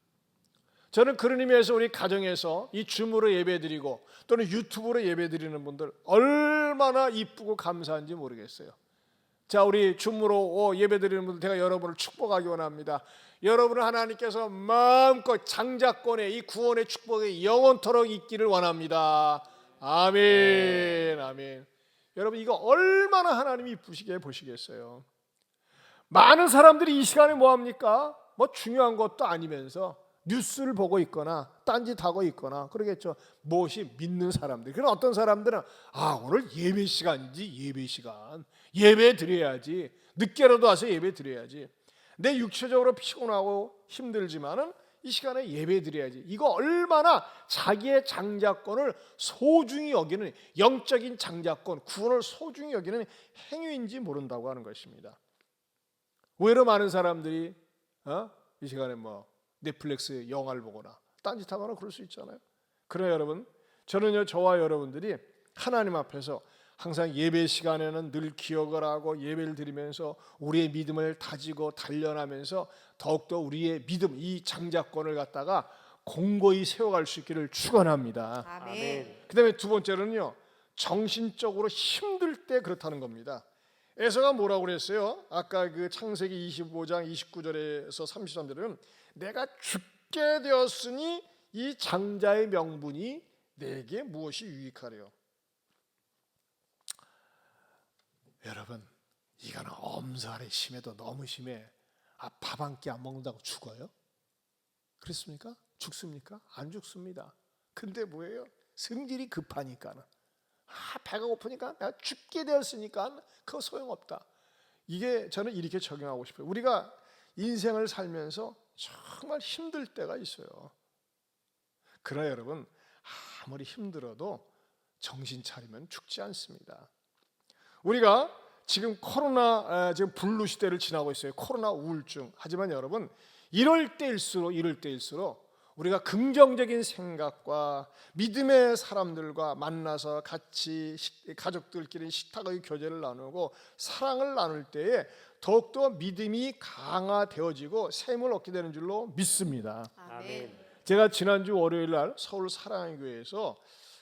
저는 그런 의미에서 우리 가정에서 이 줌으로 예배드리고 또는 유튜브로 예배드리는 분들 얼마나 이쁘고 감사한지 모르겠어요. 자, 우리 줌으로 예배드리는 분들 제가 여러분을 축복하기 원합니다. 여러분은 하나님께서 마음껏 장자권의 이 구원의 축복이 영원토록 있기를 원합니다. 아멘. 아멘. 여러분 이거 얼마나 하나님이 이쁘시게 보시겠어요. 많은 사람들이 이 시간에 뭐합니까? 뭐 중요한 것도 아니면서 뉴스를 보고 있거나 딴짓하고 있거나 그러겠죠. 무엇이 믿는 사람들. 그런 어떤 사람들은 오늘 예배 시간이지, 예배 시간. 예배 드려야지. 늦게라도 와서 예배 드려야지. 내 육체적으로 피곤하고 힘들지만은 이 시간에 예배 드려야지. 이거 얼마나 자기의 장자권을 소중히 여기는, 영적인 장자권, 구원을 소중히 여기는 행위인지 모른다고 하는 것입니다. 의외로 많은 사람들이 이 시간에 뭐 넷플릭스 영화를 보거나 딴짓하거나 그럴 수 있잖아요. 그러나 여러분, 저는요, 저와 여러분들이 하나님 앞에서 항상 예배 시간에는 늘 기억을 하고 예배를 드리면서 우리의 믿음을 다지고 단련하면서 더욱더 우리의 믿음, 이 장자권을 갖다가 공고히 세워갈 수 있기를 축원합니다. 아멘. 그다음에 두 번째로는요, 정신적으로 힘들 때 그렇다는 겁니다. 에서가 뭐라고 그랬어요? 아까 그 창세기 25장 29절에서 33절에는 내가 죽게 되었으니 이 장자의 명분이 내게 무엇이 유익하래요? 여러분, 이거는 엄살에 심해도 너무 심해. 밥 한 끼 안 먹는다고 죽어요? 그렇습니까? 죽습니까? 안 죽습니다. 근데 뭐예요? 성질이 급하니까는. 배가 고프니까 내가 죽게 되었으니까 그거 소용없다. 이게 저는 이렇게 적용하고 싶어요. 우리가 인생을 살면서 정말 힘들 때가 있어요. 그러나 여러분, 아무리 힘들어도 정신 차리면 죽지 않습니다. 우리가 지금 코로나 지금 블루 시대를 지나고 있어요. 코로나 우울증. 하지만 여러분, 이럴 때일수록 우리가 긍정적인 생각과 믿음의 사람들과 만나서 같이 가족들끼리 식탁의 교제를 나누고 사랑을 나눌 때에 더욱더 믿음이 강화되어지고 샘을 얻게 되는 줄로 믿습니다. 아멘. 제가 지난주 월요일 날 서울 사랑의 교회에서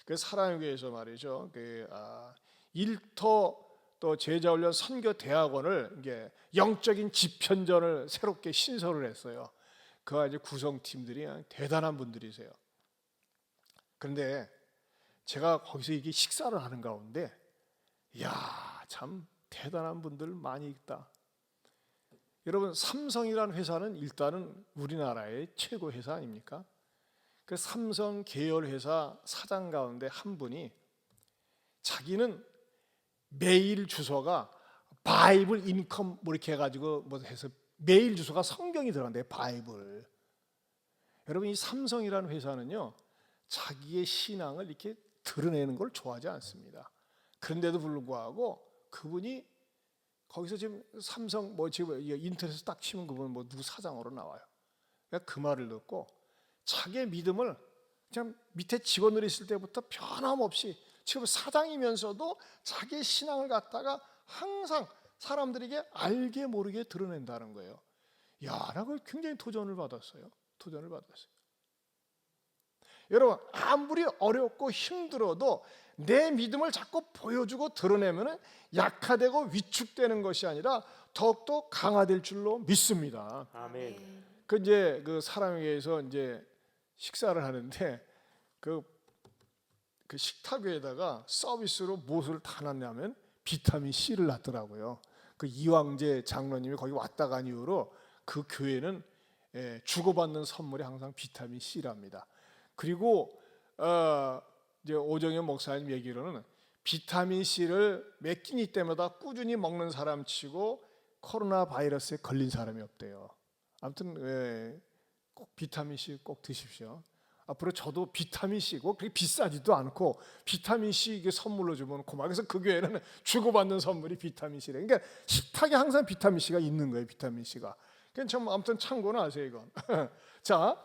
그 사랑의 교회에서 말이죠. 그 일터 또 제자훈련 선교 대학원을 이게 영적인 집현전을 새롭게 신설을 했어요. 그 이제 구성팀들이 대단한 분들이세요. 그런데 제가 거기서 이게 식사를 하는 가운데, 참 대단한 분들 많이 있다. 여러분, 삼성이라는 회사는 일단은 우리나라의 최고 회사 아닙니까? 그 삼성 계열 회사 사장 가운데 한 분이 자기는 메일 주소가 바이블 인컴 뭐 이렇게 해가지고 뭐 해서 메일 주소가 성경이 들어간대요. 바이블. 여러분, 이 삼성이라는 회사는요, 자기의 신앙을 이렇게 드러내는 걸 좋아하지 않습니다. 그런데도 불구하고 그분이 거기서 지금 삼성 뭐 지금 인터넷에서 딱 치면 그분 뭐 누구 사장으로 나와요. 그러니까 그 말을 듣고 자기의 믿음을 그냥 밑에 직원들이 있을 때부터 변함없이 지금 사장이면서도 자기 신앙을 갖다가 항상 사람들에게 알게 모르게 드러낸다는 거예요. 야, 나 그걸 굉장히 도전을 받았어요. 여러분, 아무리 어렵고 힘들어도 내 믿음을 자꾸 보여주고 드러내면 약화되고 위축되는 것이 아니라 더욱더 강화될 줄로 믿습니다. 아멘. 그 사람에게서 이제 식사를 하는데 그 식탁 위에다가 서비스로 무엇을 다 놨냐면 비타민 C를 놨더라고요. 그 이왕재 장로님이 거기 왔다 간 이후로 그 교회는 주고받는 선물이 항상 비타민 C랍니다. 그리고 이제 오정현 목사님 얘기로는 비타민 C를 몇 끼니 때마다 꾸준히 먹는 사람 치고 코로나 바이러스에 걸린 사람이 없대요. 아무튼 꼭 비타민 C 꼭 드십시오. 앞으로 저도 비타민 C고 그렇게 비싸지도 않고 비타민 C 이게 선물로 주면 고마워. 그래서 그 교회는 주고받는 선물이 비타민 C래. 그러니까 식탁에 항상 비타민 C가 있는 거예요. 비타민 C가. 그러니까 아무튼 참고는 하세요 이건. 자,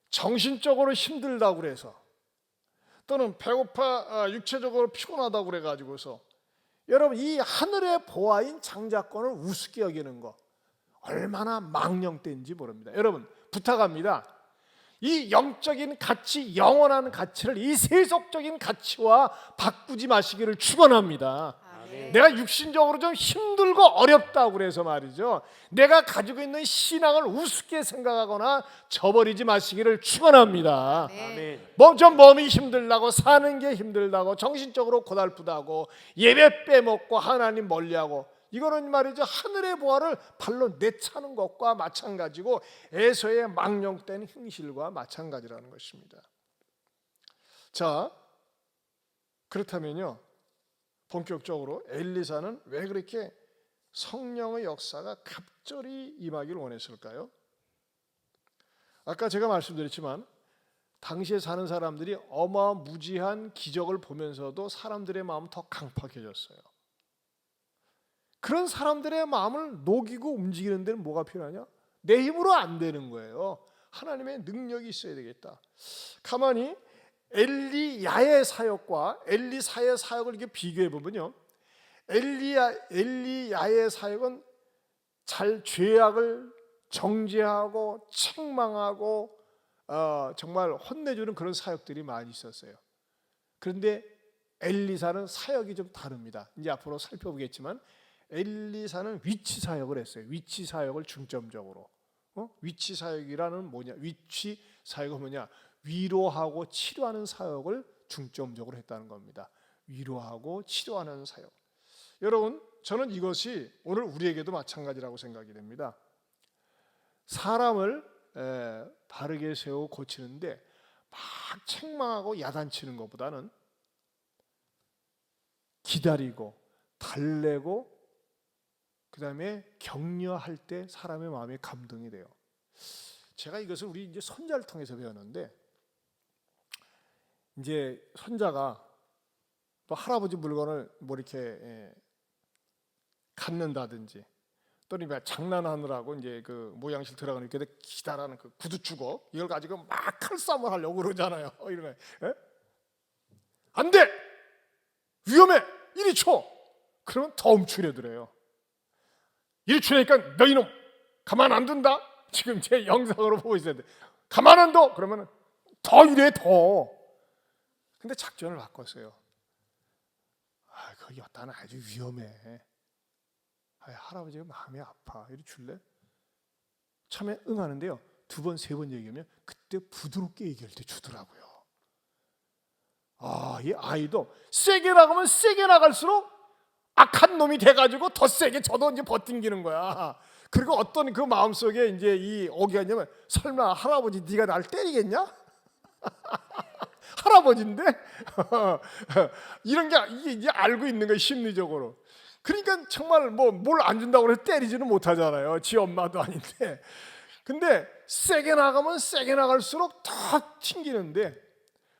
정신적으로 힘들다고 그래서 또는 배고파 육체적으로 피곤하다고 그래 가지고서 여러분 이 하늘의 보아인 장자권을 우습게 여기는 거 얼마나 망령된지 모릅니다. 여러분 부탁합니다. 이 영적인 가치, 영원한 가치를 이 세속적인 가치와 바꾸지 마시기를 축원합니다. 아멘. 내가 육신적으로 좀 힘들고 어렵다고 그래서 말이죠. 내가 가지고 있는 신앙을 우습게 생각하거나 저버리지 마시기를 축원합니다. 아멘. 좀 몸이 힘들다고 사는 게 힘들다고 정신적으로 고달프다고 예배 빼먹고 하나님 멀리하고 이거는 말이죠 하늘의 보화를 발로 내차는 것과 마찬가지고 에서의 망령된 행실과 마찬가지라는 것입니다. 자, 그렇다면요 본격적으로 엘리사는 왜 그렇게 성령의 역사가 갑절히 임하기를 원했을까요? 아까 제가 말씀드렸지만 당시에 사는 사람들이 어마무지한 기적을 보면서도 사람들의 마음은 더 강팍해졌어요. 그런 사람들의 마음을 녹이고 움직이는 데는 뭐가 필요하냐? 내 힘으로 안 되는 거예요. 하나님의 능력이 있어야 되겠다. 가만히 엘리야의 사역과 엘리사의 사역을 이렇게 비교해 보면요, 엘리야의 사역은 잘 죄악을 정죄하고 책망하고 정말 혼내주는 그런 사역들이 많이 있었어요. 그런데 엘리사는 사역이 좀 다릅니다. 이제 앞으로 살펴보겠지만 엘리사는 위치 사역을 했어요. 위치 사역을 중점적으로. 위치 사역이라는 뭐냐? 위치 사역은 뭐냐? 위로하고 치료하는 사역을 중점적으로 했다는 겁니다. 위로하고 치료하는 사역. 여러분, 저는 이것이 오늘 우리에게도 마찬가지라고 생각이 됩니다. 사람을 바르게 세우고 고치는데 막 책망하고 야단치는 것보다는 기다리고 달래고 그 다음에 격려할 때 사람의 마음에 감동이 돼요. 제가 이것을 우리 이제 손자를 통해서 배웠는데, 이제 손자가 또 할아버지 물건을 뭐 이렇게 갖는다든지 또는 장난하느라고 이제 그 모양실 들어가는 이렇게 기다라는 그 구두 주걱 이걸 가지고 막 칼싸움을 하려고 그러잖아요. 이러면 안 돼! 위험해! 이리 쳐! 그러면 더 움츠려들어요. 이리 치니까 너희놈 가만 안 둔다. 지금 제 영상으로 보고 있어야 돼. 가만 안 둬. 그러면 더 이래 더. 근데 작전을 바꿨어요. 거기 왔다는 아주 위험해. 할아버지가 마음이 아파. 이리 줄래? 처음에 응하는데요. 2번, 3번 얘기하면 그때 부드럽게 얘기할 때 주더라고요. 이 아이도 세게 나가면 세게 나갈수록 악한 놈이 돼가지고 더 세게 저도 이제 버팅기는 거야. 그리고 어떤 그 마음속에 이제 이 오기가 있냐면, 설마 할아버지 네가 날 때리겠냐? 할아버지인데 이런 게 이게 이제 알고 있는 거예요, 심리적으로. 그러니까 정말 뭐 뭘 안 준다고 해서 때리지는 못하잖아요. 지 엄마도 아닌데. 근데 세게 나가면 세게 나갈수록 더 튕기는데,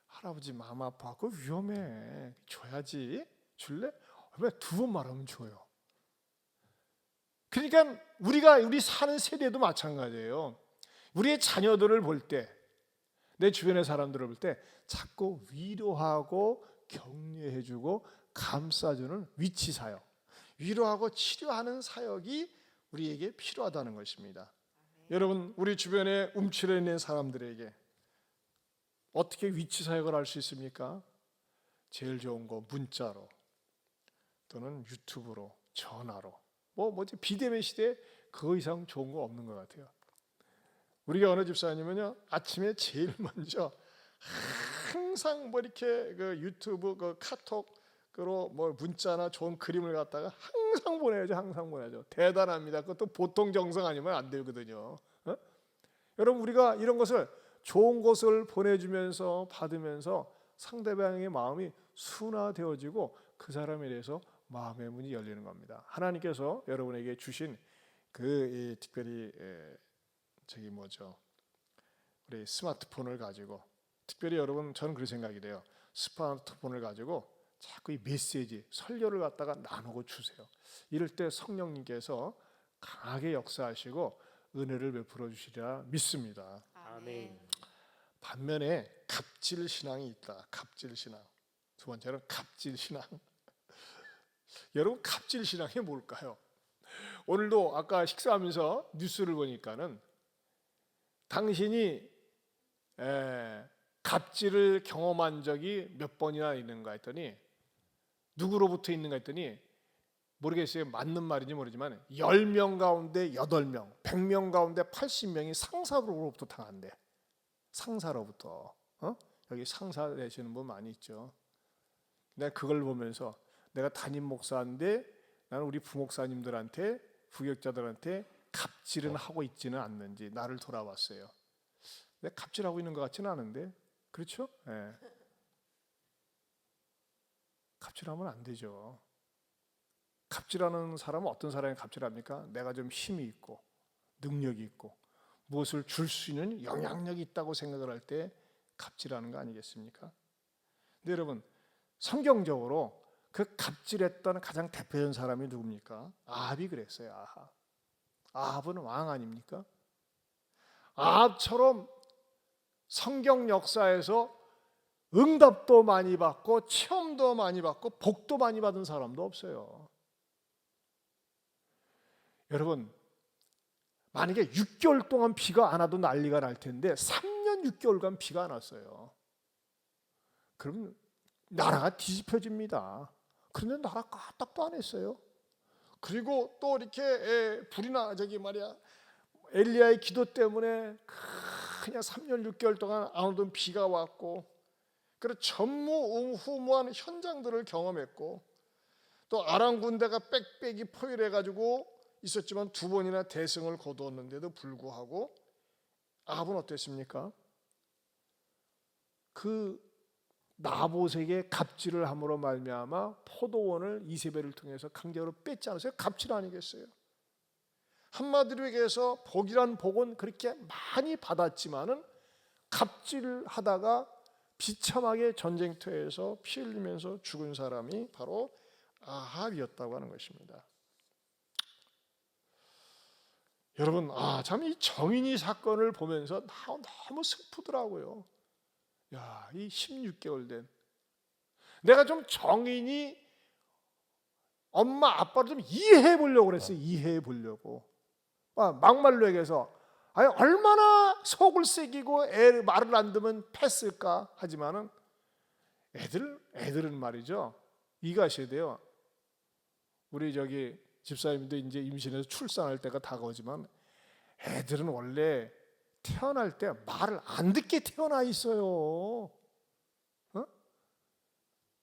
할아버지 마음 아파. 그거 위험해. 줘야지. 줄래? 왜 2번 말하면 줘요. 그러니까 우리 사는 세대도 마찬가지예요. 우리의 자녀들을 볼 때, 내 주변의 사람들을 볼 때 자꾸 위로하고 격려해주고 감싸주는 위치 사역, 위로하고 치료하는 사역이 우리에게 필요하다는 것입니다. 여러분, 우리 주변에 움츠려 있는 사람들에게 어떻게 위치 사역을 할 수 있습니까? 제일 좋은 거 문자로 또는 유튜브로, 전화로, 비대면 시대에 그 이상 좋은 거 없는 것 같아요. 우리가 어느 집사님은요, 아침에 제일 먼저 항상 이렇게 그 유튜브, 그 카톡으로 문자나 좋은 그림을 갖다가 항상 보내야죠. 대단합니다. 그것도 보통 정성 아니면 안 되거든요. 여러분, 우리가 이런 것을, 좋은 것을 보내주면서 받으면서 상대방의 마음이 순화되어지고 그 사람에 대해서 마음의 문이 열리는 겁니다. 하나님께서 여러분에게 주신 특별히 우리 스마트폰을 가지고, 특별히 여러분, 저는 그런 생각이 돼요. 스마트폰을 가지고 자꾸 이 메시지, 설교를 갖다가 나누고 주세요. 이럴 때 성령님께서 강하게 역사하시고 은혜를 베풀어 주시리라 믿습니다. 아멘. 반면에 갑질 신앙이 있다. 갑질 신앙. 두 번째는 갑질 신앙. 여러분, 갑질 신앙이 뭘까요? 오늘도 아까 식사하면서 뉴스를 보니까는 당신이 갑질을 경험한 적이 몇 번이나 있는가 했더니, 누구로부터 있는가 했더니, 모르겠어요. 맞는 말인지 모르지만 10명 가운데 8명, 100명 가운데 80명이 상사로부터 당한대. 상사로부터. 여기 상사 되시는 분 많이 있죠. 내가 그걸 보면서, 내가 담임 목사인데 나는 우리 부목사님들한테, 부역자들한테 갑질은 하고 있지는 않는지 나를 돌아봤어요. 내가 갑질하고 있는 것 같지는 않은데, 그렇죠? 네. 갑질하면 안 되죠. 갑질하는 사람은 어떤 사람이 갑질합니까? 내가 좀 힘이 있고 능력이 있고 무엇을 줄 수 있는 영향력이 있다고 생각을 할 때 갑질하는 거 아니겠습니까? 근데 여러분, 성경적으로 그 갑질했던 가장 대표적인 사람이 누굽니까? 아합이 그랬어요. 아합. 아합은 왕 아닙니까? 아합처럼 성경 역사에서 응답도 많이 받고 체험도 많이 받고 복도 많이 받은 사람도 없어요. 여러분, 만약에 6개월 동안 비가 안 와도 난리가 날 텐데 3년 6개월간 비가 안 왔어요. 그럼 나라가 뒤집혀집니다. 그런데 나라 까딱도 안 했어요. 그리고 또 이렇게 불이나 엘리야의 기도 때문에 그냥 3년 6개월 동안 안 오던 비가 왔고, 그래서 전무후무한 현장들을 경험했고, 또 아람 군대가 빽빽이 포위해가지고 있었지만 2번이나 대승을 거두었는데도 불구하고 아합은 어땠습니까? 그 나봇에게 갑질을 함으로 말미암아 포도원을 이세벨을 통해서 강제로 뺐지 않았어요? 갑질 아니겠어요? 한마디로 얘기해서 복이란 복은 그렇게 많이 받았지만은 갑질하다가 비참하게 전쟁터에서 피 흘리면서 죽은 사람이 바로 아합이었다고 하는 것입니다. 여러분, 참 이 정인이 사건을 보면서 너무 슬프더라고요. 야, 이 16개월 된, 내가 좀 정인이 엄마 아빠를 좀 이해해 보려고 그랬어요. 이해해 보려고. 막말로 얘기해서 얼마나 속을 새기고 말을 안 듣면 패스일까 하지만은 애들은 말이죠, 이해하셔야 돼요. 우리 집사님도 이제 임신해서 출산할 때가 다가오지만 애들은 원래 태어날 때 말을 안 듣게 태어나 있어요.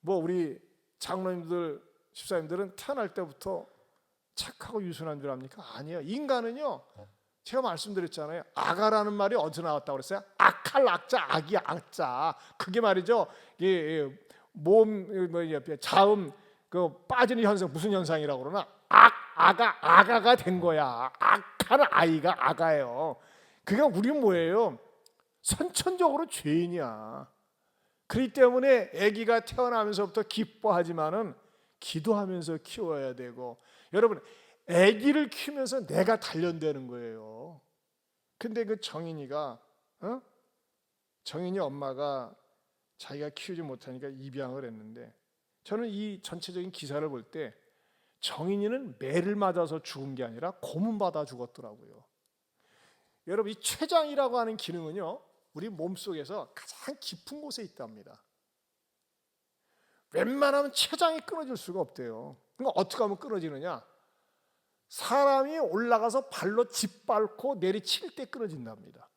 우리 장로님들, 집사님들은 태어날 때부터 착하고 유순한 줄 압니까? 아니에요. 인간은요, 제가 말씀드렸잖아요. 아가라는 말이 어디서 나왔다고 그랬어요? 악할 악자, 악이 악자. 그게 말이죠, 자음 빠지는 현상, 무슨 현상이라고 그러나 아가가 된 거야. 악한 아이가 아가예요. 그러니까 우리는 뭐예요? 선천적으로 죄인이야. 그렇기 때문에 아기가 태어나면서부터 기뻐하지만은 기도하면서 키워야 되고, 여러분, 아기를 키우면서 내가 단련되는 거예요. 근데 그 정인이 엄마가 자기가 키우지 못하니까 입양을 했는데, 저는 이 전체적인 기사를 볼 때 정인이는 매를 맞아서 죽은 게 아니라 고문 받아 죽었더라고요. 여러분, 이 췌장이라고 하는 기능은요, 우리 몸속에서 가장 깊은 곳에 있답니다. 웬만하면 췌장이 끊어질 수가 없대요. 그러니까 어떻게 하면 끊어지느냐? 사람이 올라가서 발로 짓밟고 내리칠 때 끊어진답니다.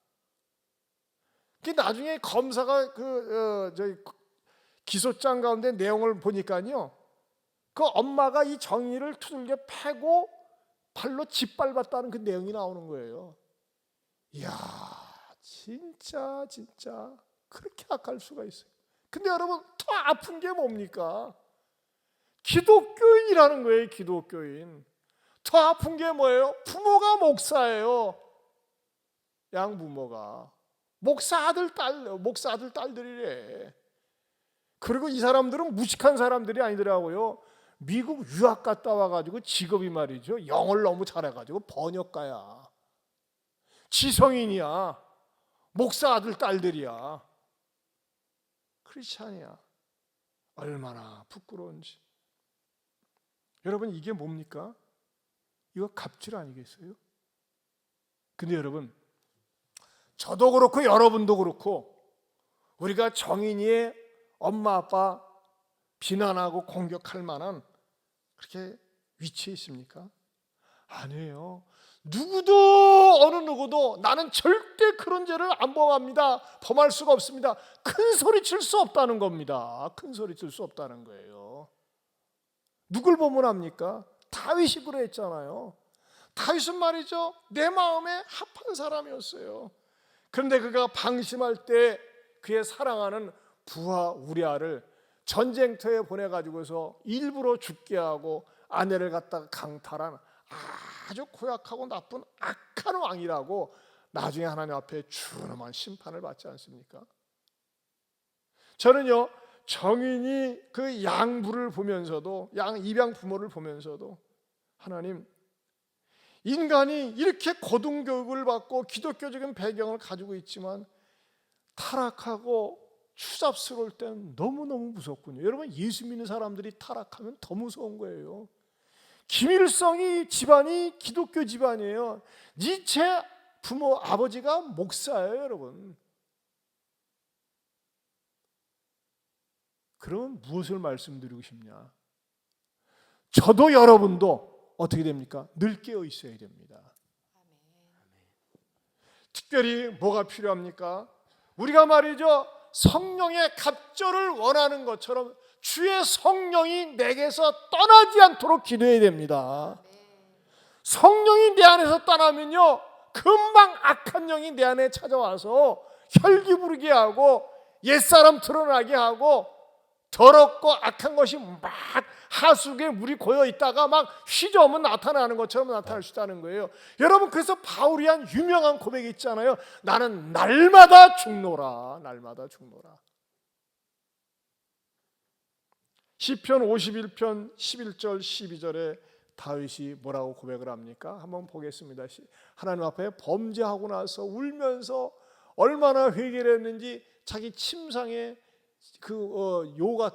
나중에 검사가 기소장 가운데 내용을 보니까요, 그 엄마가 이 정인이를 두들겨 패고 발로 짓밟았다는 그 내용이 나오는 거예요. 이야, 진짜 그렇게 악할 수가 있어요. 근데 여러분, 더 아픈 게 뭡니까? 기독교인이라는 거예요. 기독교인. 더 아픈 게 뭐예요? 부모가 목사예요. 양부모가 목사 아들 딸들이래. 그리고 이 사람들은 무식한 사람들이 아니더라고요. 미국 유학 갔다 와가지고 직업이 말이죠, 영어를 너무 잘해가지고 번역가야, 지성인이야, 목사 아들 딸들이야. 크리스찬이야. 얼마나 부끄러운지. 여러분, 이게 뭡니까? 이거 갑질 아니겠어요? 근데 여러분, 저도 그렇고 여러분도 그렇고 우리가 정인이의 엄마 아빠 비난하고 공격할 만한 그렇게 위치에 있습니까? 아니에요. 어느 누구도 나는 절대 그런 죄를 안 범합니다, 범할 수가 없습니다, 큰 소리 칠 수 없다는 겁니다. 큰 소리 칠 수 없다는 거예요. 누굴 범합니까? 다윗이 그랬잖아요. 다윗은 말이죠, 내 마음에 합한 사람이었어요. 그런데 그가 방심할 때 그의 사랑하는 부하 우리아를 전쟁터에 보내가지고서 일부러 죽게 하고 아내를 갖다가 강탈한 아주 고약하고 나쁜 악한 왕이라고 나중에 하나님 앞에 준엄한 심판을 받지 않습니까? 저는요, 정인이 그 양부를 보면서도, 입양 부모를 보면서도, 하나님, 인간이 이렇게 고등교육을 받고 기독교적인 배경을 가지고 있지만 타락하고 추잡스러울 땐 너무너무 무섭군요. 여러분, 예수 믿는 사람들이 타락하면 더 무서운 거예요. 김일성이 집안이 기독교 집안이에요. 니체 부모 아버지가 목사예요, 여러분. 그러면 무엇을 말씀드리고 싶냐? 저도 여러분도 어떻게 됩니까? 늘 깨어 있어야 됩니다. 특별히 뭐가 필요합니까? 우리가 말이죠, 성령의 갑절을 원하는 것처럼 주의 성령이 내게서 떠나지 않도록 기도해야 됩니다. 성령이 내 안에서 떠나면요, 금방 악한 영이 내 안에 찾아와서 혈기 부르게 하고 옛사람 드러나게 하고 더럽고 악한 것이 막 하수구에 물이 고여 있다가 막 휘저으면 나타나는 것처럼 나타날 수 있다는 거예요. 여러분, 그래서 바울이 한 유명한 고백이 있잖아요. 나는 날마다 죽노라. 날마다 죽노라. 시편 51편 11절 12절에 다윗이 뭐라고 고백을 합니까? 한번 보겠습니다. 하나님 앞에 범죄하고 나서 울면서 얼마나 회개를 했는지 자기 침상에 요가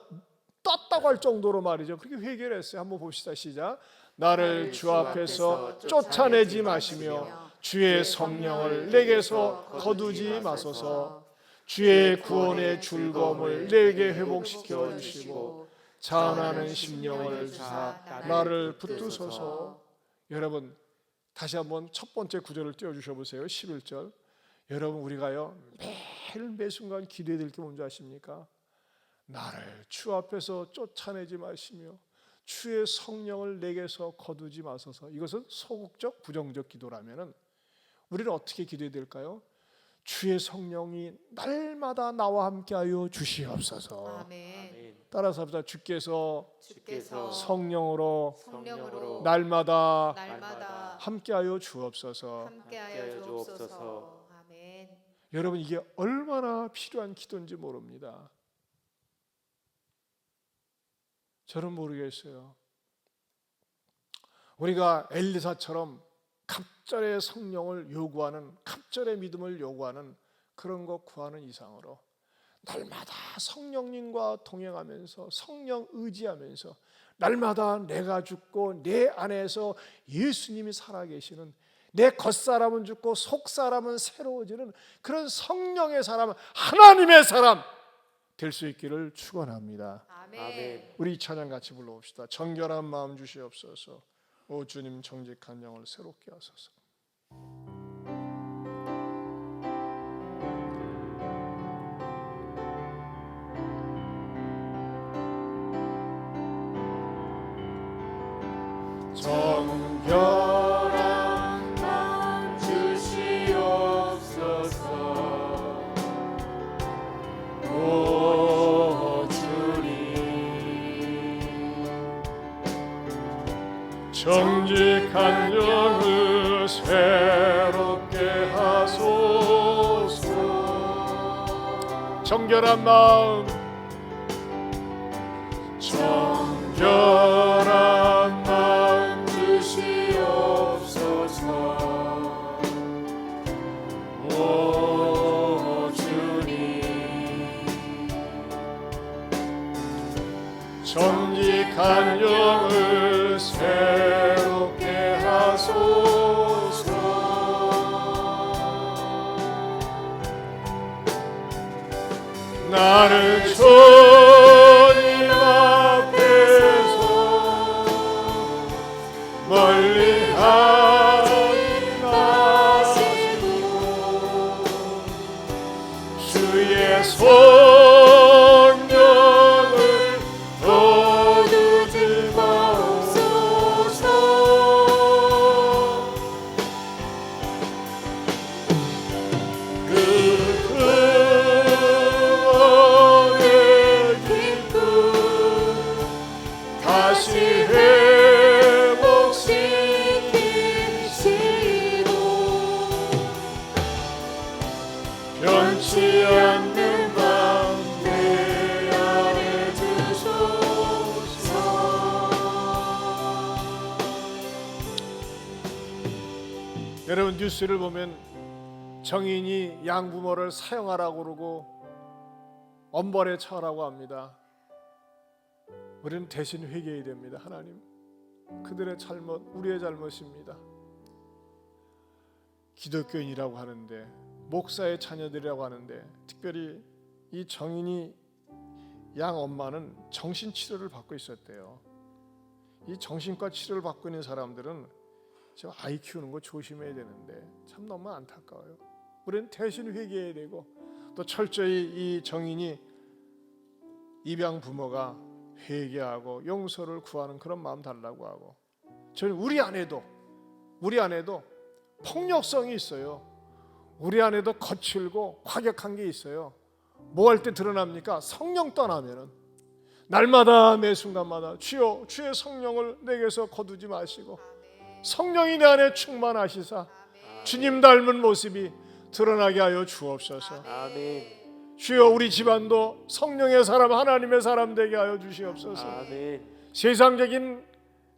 떴다고 할 정도로 말이죠, 그렇게 회개를 했어요. 한번 봅시다. 시작. 나를 주 앞에서 쫓아내지 마시며 주의 성령을 내게서 거두지 마소서. 주의 구원의 즐거움을 내게 회복시켜 주시고 자원하는 심령을 주사 나를 붙드소서. 여러분, 다시 한번 첫 번째 구절을 띄워주셔 보세요. 11절. 여러분, 우리가요, 매일 매순간 기도해야 될 게 뭔지 아십니까? 나를 주 앞에서 쫓아내지 마시며 주의 성령을 내게서 거두지 마소서. 이것은 소극적 부정적 기도라면 우리는 어떻게 기도해야 될까요? 주의 성령이 날마다 나와 함께하여 주시옵소서. 아멘. 따라서 합시다. 주께서 성령으로 성령으로 날마다 날마다 함께하여 주옵소서. 함께하여 주옵소서. 아멘. 여러분, 이게 얼마나 필요한 기도인지 모릅니다. 저는 모르겠어요. 우리가 엘리사처럼 갑절의 성령을 요구하는, 갑절의 믿음을 요구하는 그런 것 구하는 이상으로 날마다 성령님과 동행하면서 성령 의지하면서 날마다 내가 죽고 내 안에서 예수님이 살아계시는, 내 겉사람은 죽고 속사람은 새로워지는 그런 성령의 사람, 하나님의 사람 될 수 있기를 축원합니다. 아멘. 우리 이 찬양 같이 불러봅시다. 정결한 마음 주시옵소서. 오 주님, 정직한 영을 새롭게 하소서. 정결한 마음 주시옵소서. 오 주님, 정직한 영을 새롭게 하소서. 정결한 마음, 정결한 마음 주시옵소서. 오 주님, 정직한 영을 새롭게 하소서. 나를 주님 앞에서 멀리하지 마시고 주의 성령을 거두지 마옵소서. 그 구원의 기쁨 다시 회복시키시고 변치 않는 마음 내 안에 주소서. 여러분, 뉴스를 보면 정인이 양부모를 사형하라고 그러고 엄벌에 처하라고 합니다. 우리는 대신 회개해야 됩니다. 하나님, 그들의 잘못 우리의 잘못입니다. 기독교인이라고 하는데, 목사의 자녀들이라고 하는데, 특별히 이 정인이 양 엄마는 정신치료를 받고 있었대요. 이 정신과 치료를 받고 있는 사람들은 저 아이 키우는 거 조심해야 되는데 참 너무 안타까워요. 우리는 대신 회개해야 되고, 또 철저히 이 정인이 입양 부모가 회개하고 용서를 구하는 그런 마음 달라고 하고, 저는 우리 안에도 폭력성이 있어요. 우리 안에도 거칠고 과격한 게 있어요. 뭐 할 때 드러납니까? 성령 떠나면은 날마다 매 순간마다 주여 주의 성령을 내게서 거두지 마시고 성령이 내 안에 충만하시사 주님 닮은 모습이 드러나게 하여 주옵소서. 아멘. 주여, 우리 집안도 성령의 사람, 하나님의 사람 되게 하여 주시옵소서. 아멘. 세상적인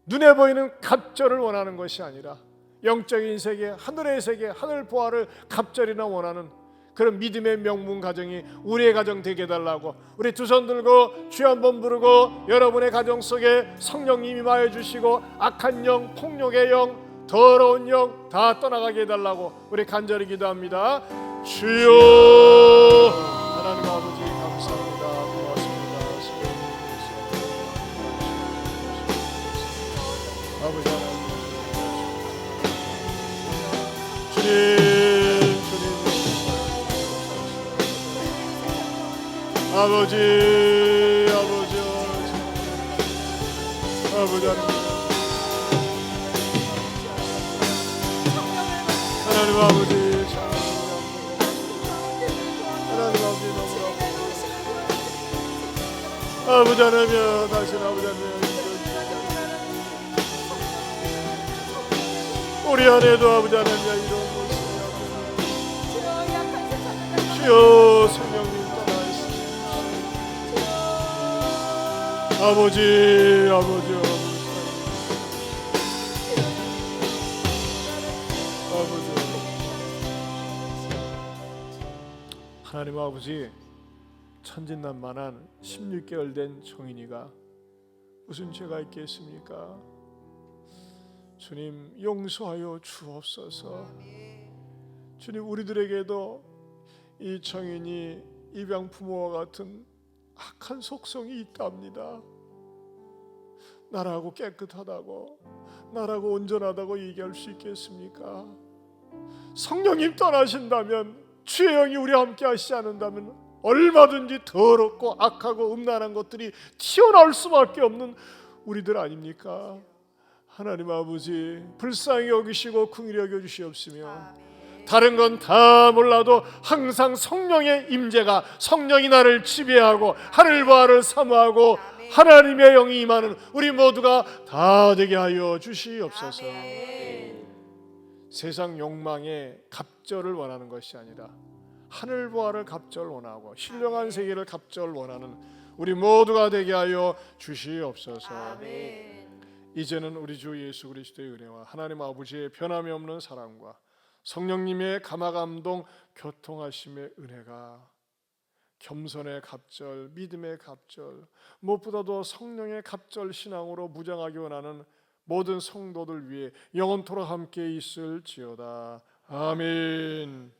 눈에 보이는 갑절을 원하는 것이 아니라 영적인 세계, 하늘의 세계, 하늘 보화를 갑절이나 원하는 그런 믿음의 명문 가정이 우리의 가정 되게 해달라고, 우리 두 손 들고 주여 한번 부르고 여러분의 가정 속에 성령님이 임하여 주시고 악한 영, 폭력의 영, 더러운 영 다 떠나가게 해달라고 우리 간절히 기도합니다. 주여, 하나님 아버지 감사합니다. 고맙습니다. 아버지 하나님, 주님 아버지 하나님 아버지, 하나님 아버지 너무나 아버지 하나님, 다시 아버지 하나님, 우리 안에도 아버지 하나님 이런 모습이 주여 성령님 떠나 있습니다. 아버지 하나님 아버지, 천진난만한 16개월 된 청인이가 무슨 죄가 있겠습니까? 주님 용서하여 주옵소서. 주님 우리들에게도 이 청인이 입양 부모와 같은 악한 속성이 있답니다. 나라고 깨끗하다고, 나라고 온전하다고 얘기할 수 있겠습니까? 성령님 떠나신다면, 주의 영이 우리와 함께 하시지 않는다면 얼마든지 더럽고 악하고 음란한 것들이 튀어나올 수밖에 없는 우리들 아닙니까? 하나님 아버지 불쌍히 여기시고 긍휼히 여겨주시옵시며, 다른 건 다 몰라도 항상 성령의 임재가, 성령이 나를 지배하고 하늘과 하를 사모하고 하나님의 영이 임하는 우리 모두가 다 되게 하여 주시옵소서. 세상 욕망에 갑절을 원하는 것이 아니라 하늘과 하를 갑절 원하고 신령한 세계를 갑절 원하는 우리 모두가 되게 하여 주시옵소서. 이제는 우리 주 예수 그리스도의 은혜와 하나님 아버지의 변함이 없는 사랑과 성령님의 감화감동 교통하심의 은혜가, 겸손의 갑절, 믿음의 갑절, 무엇보다도 성령의 갑절 신앙으로 무장하기 원하는 모든 성도들 위해 영원토록 함께 있을지어다. 아멘.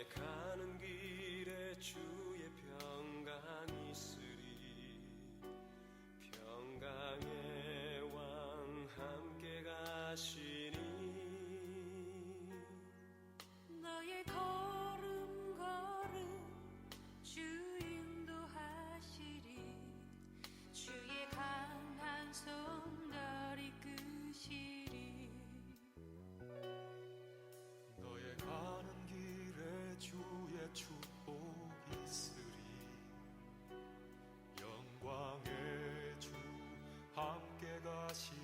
가는 길에 주의 평강이 있으리. 평강의 왕 함께 가시니 너의 걸음 주 인도하시리. 주의 강한 손을 이끄시리. 너의 가는 길에 주의 축복이 있으리. 영광의 주 함께 가시니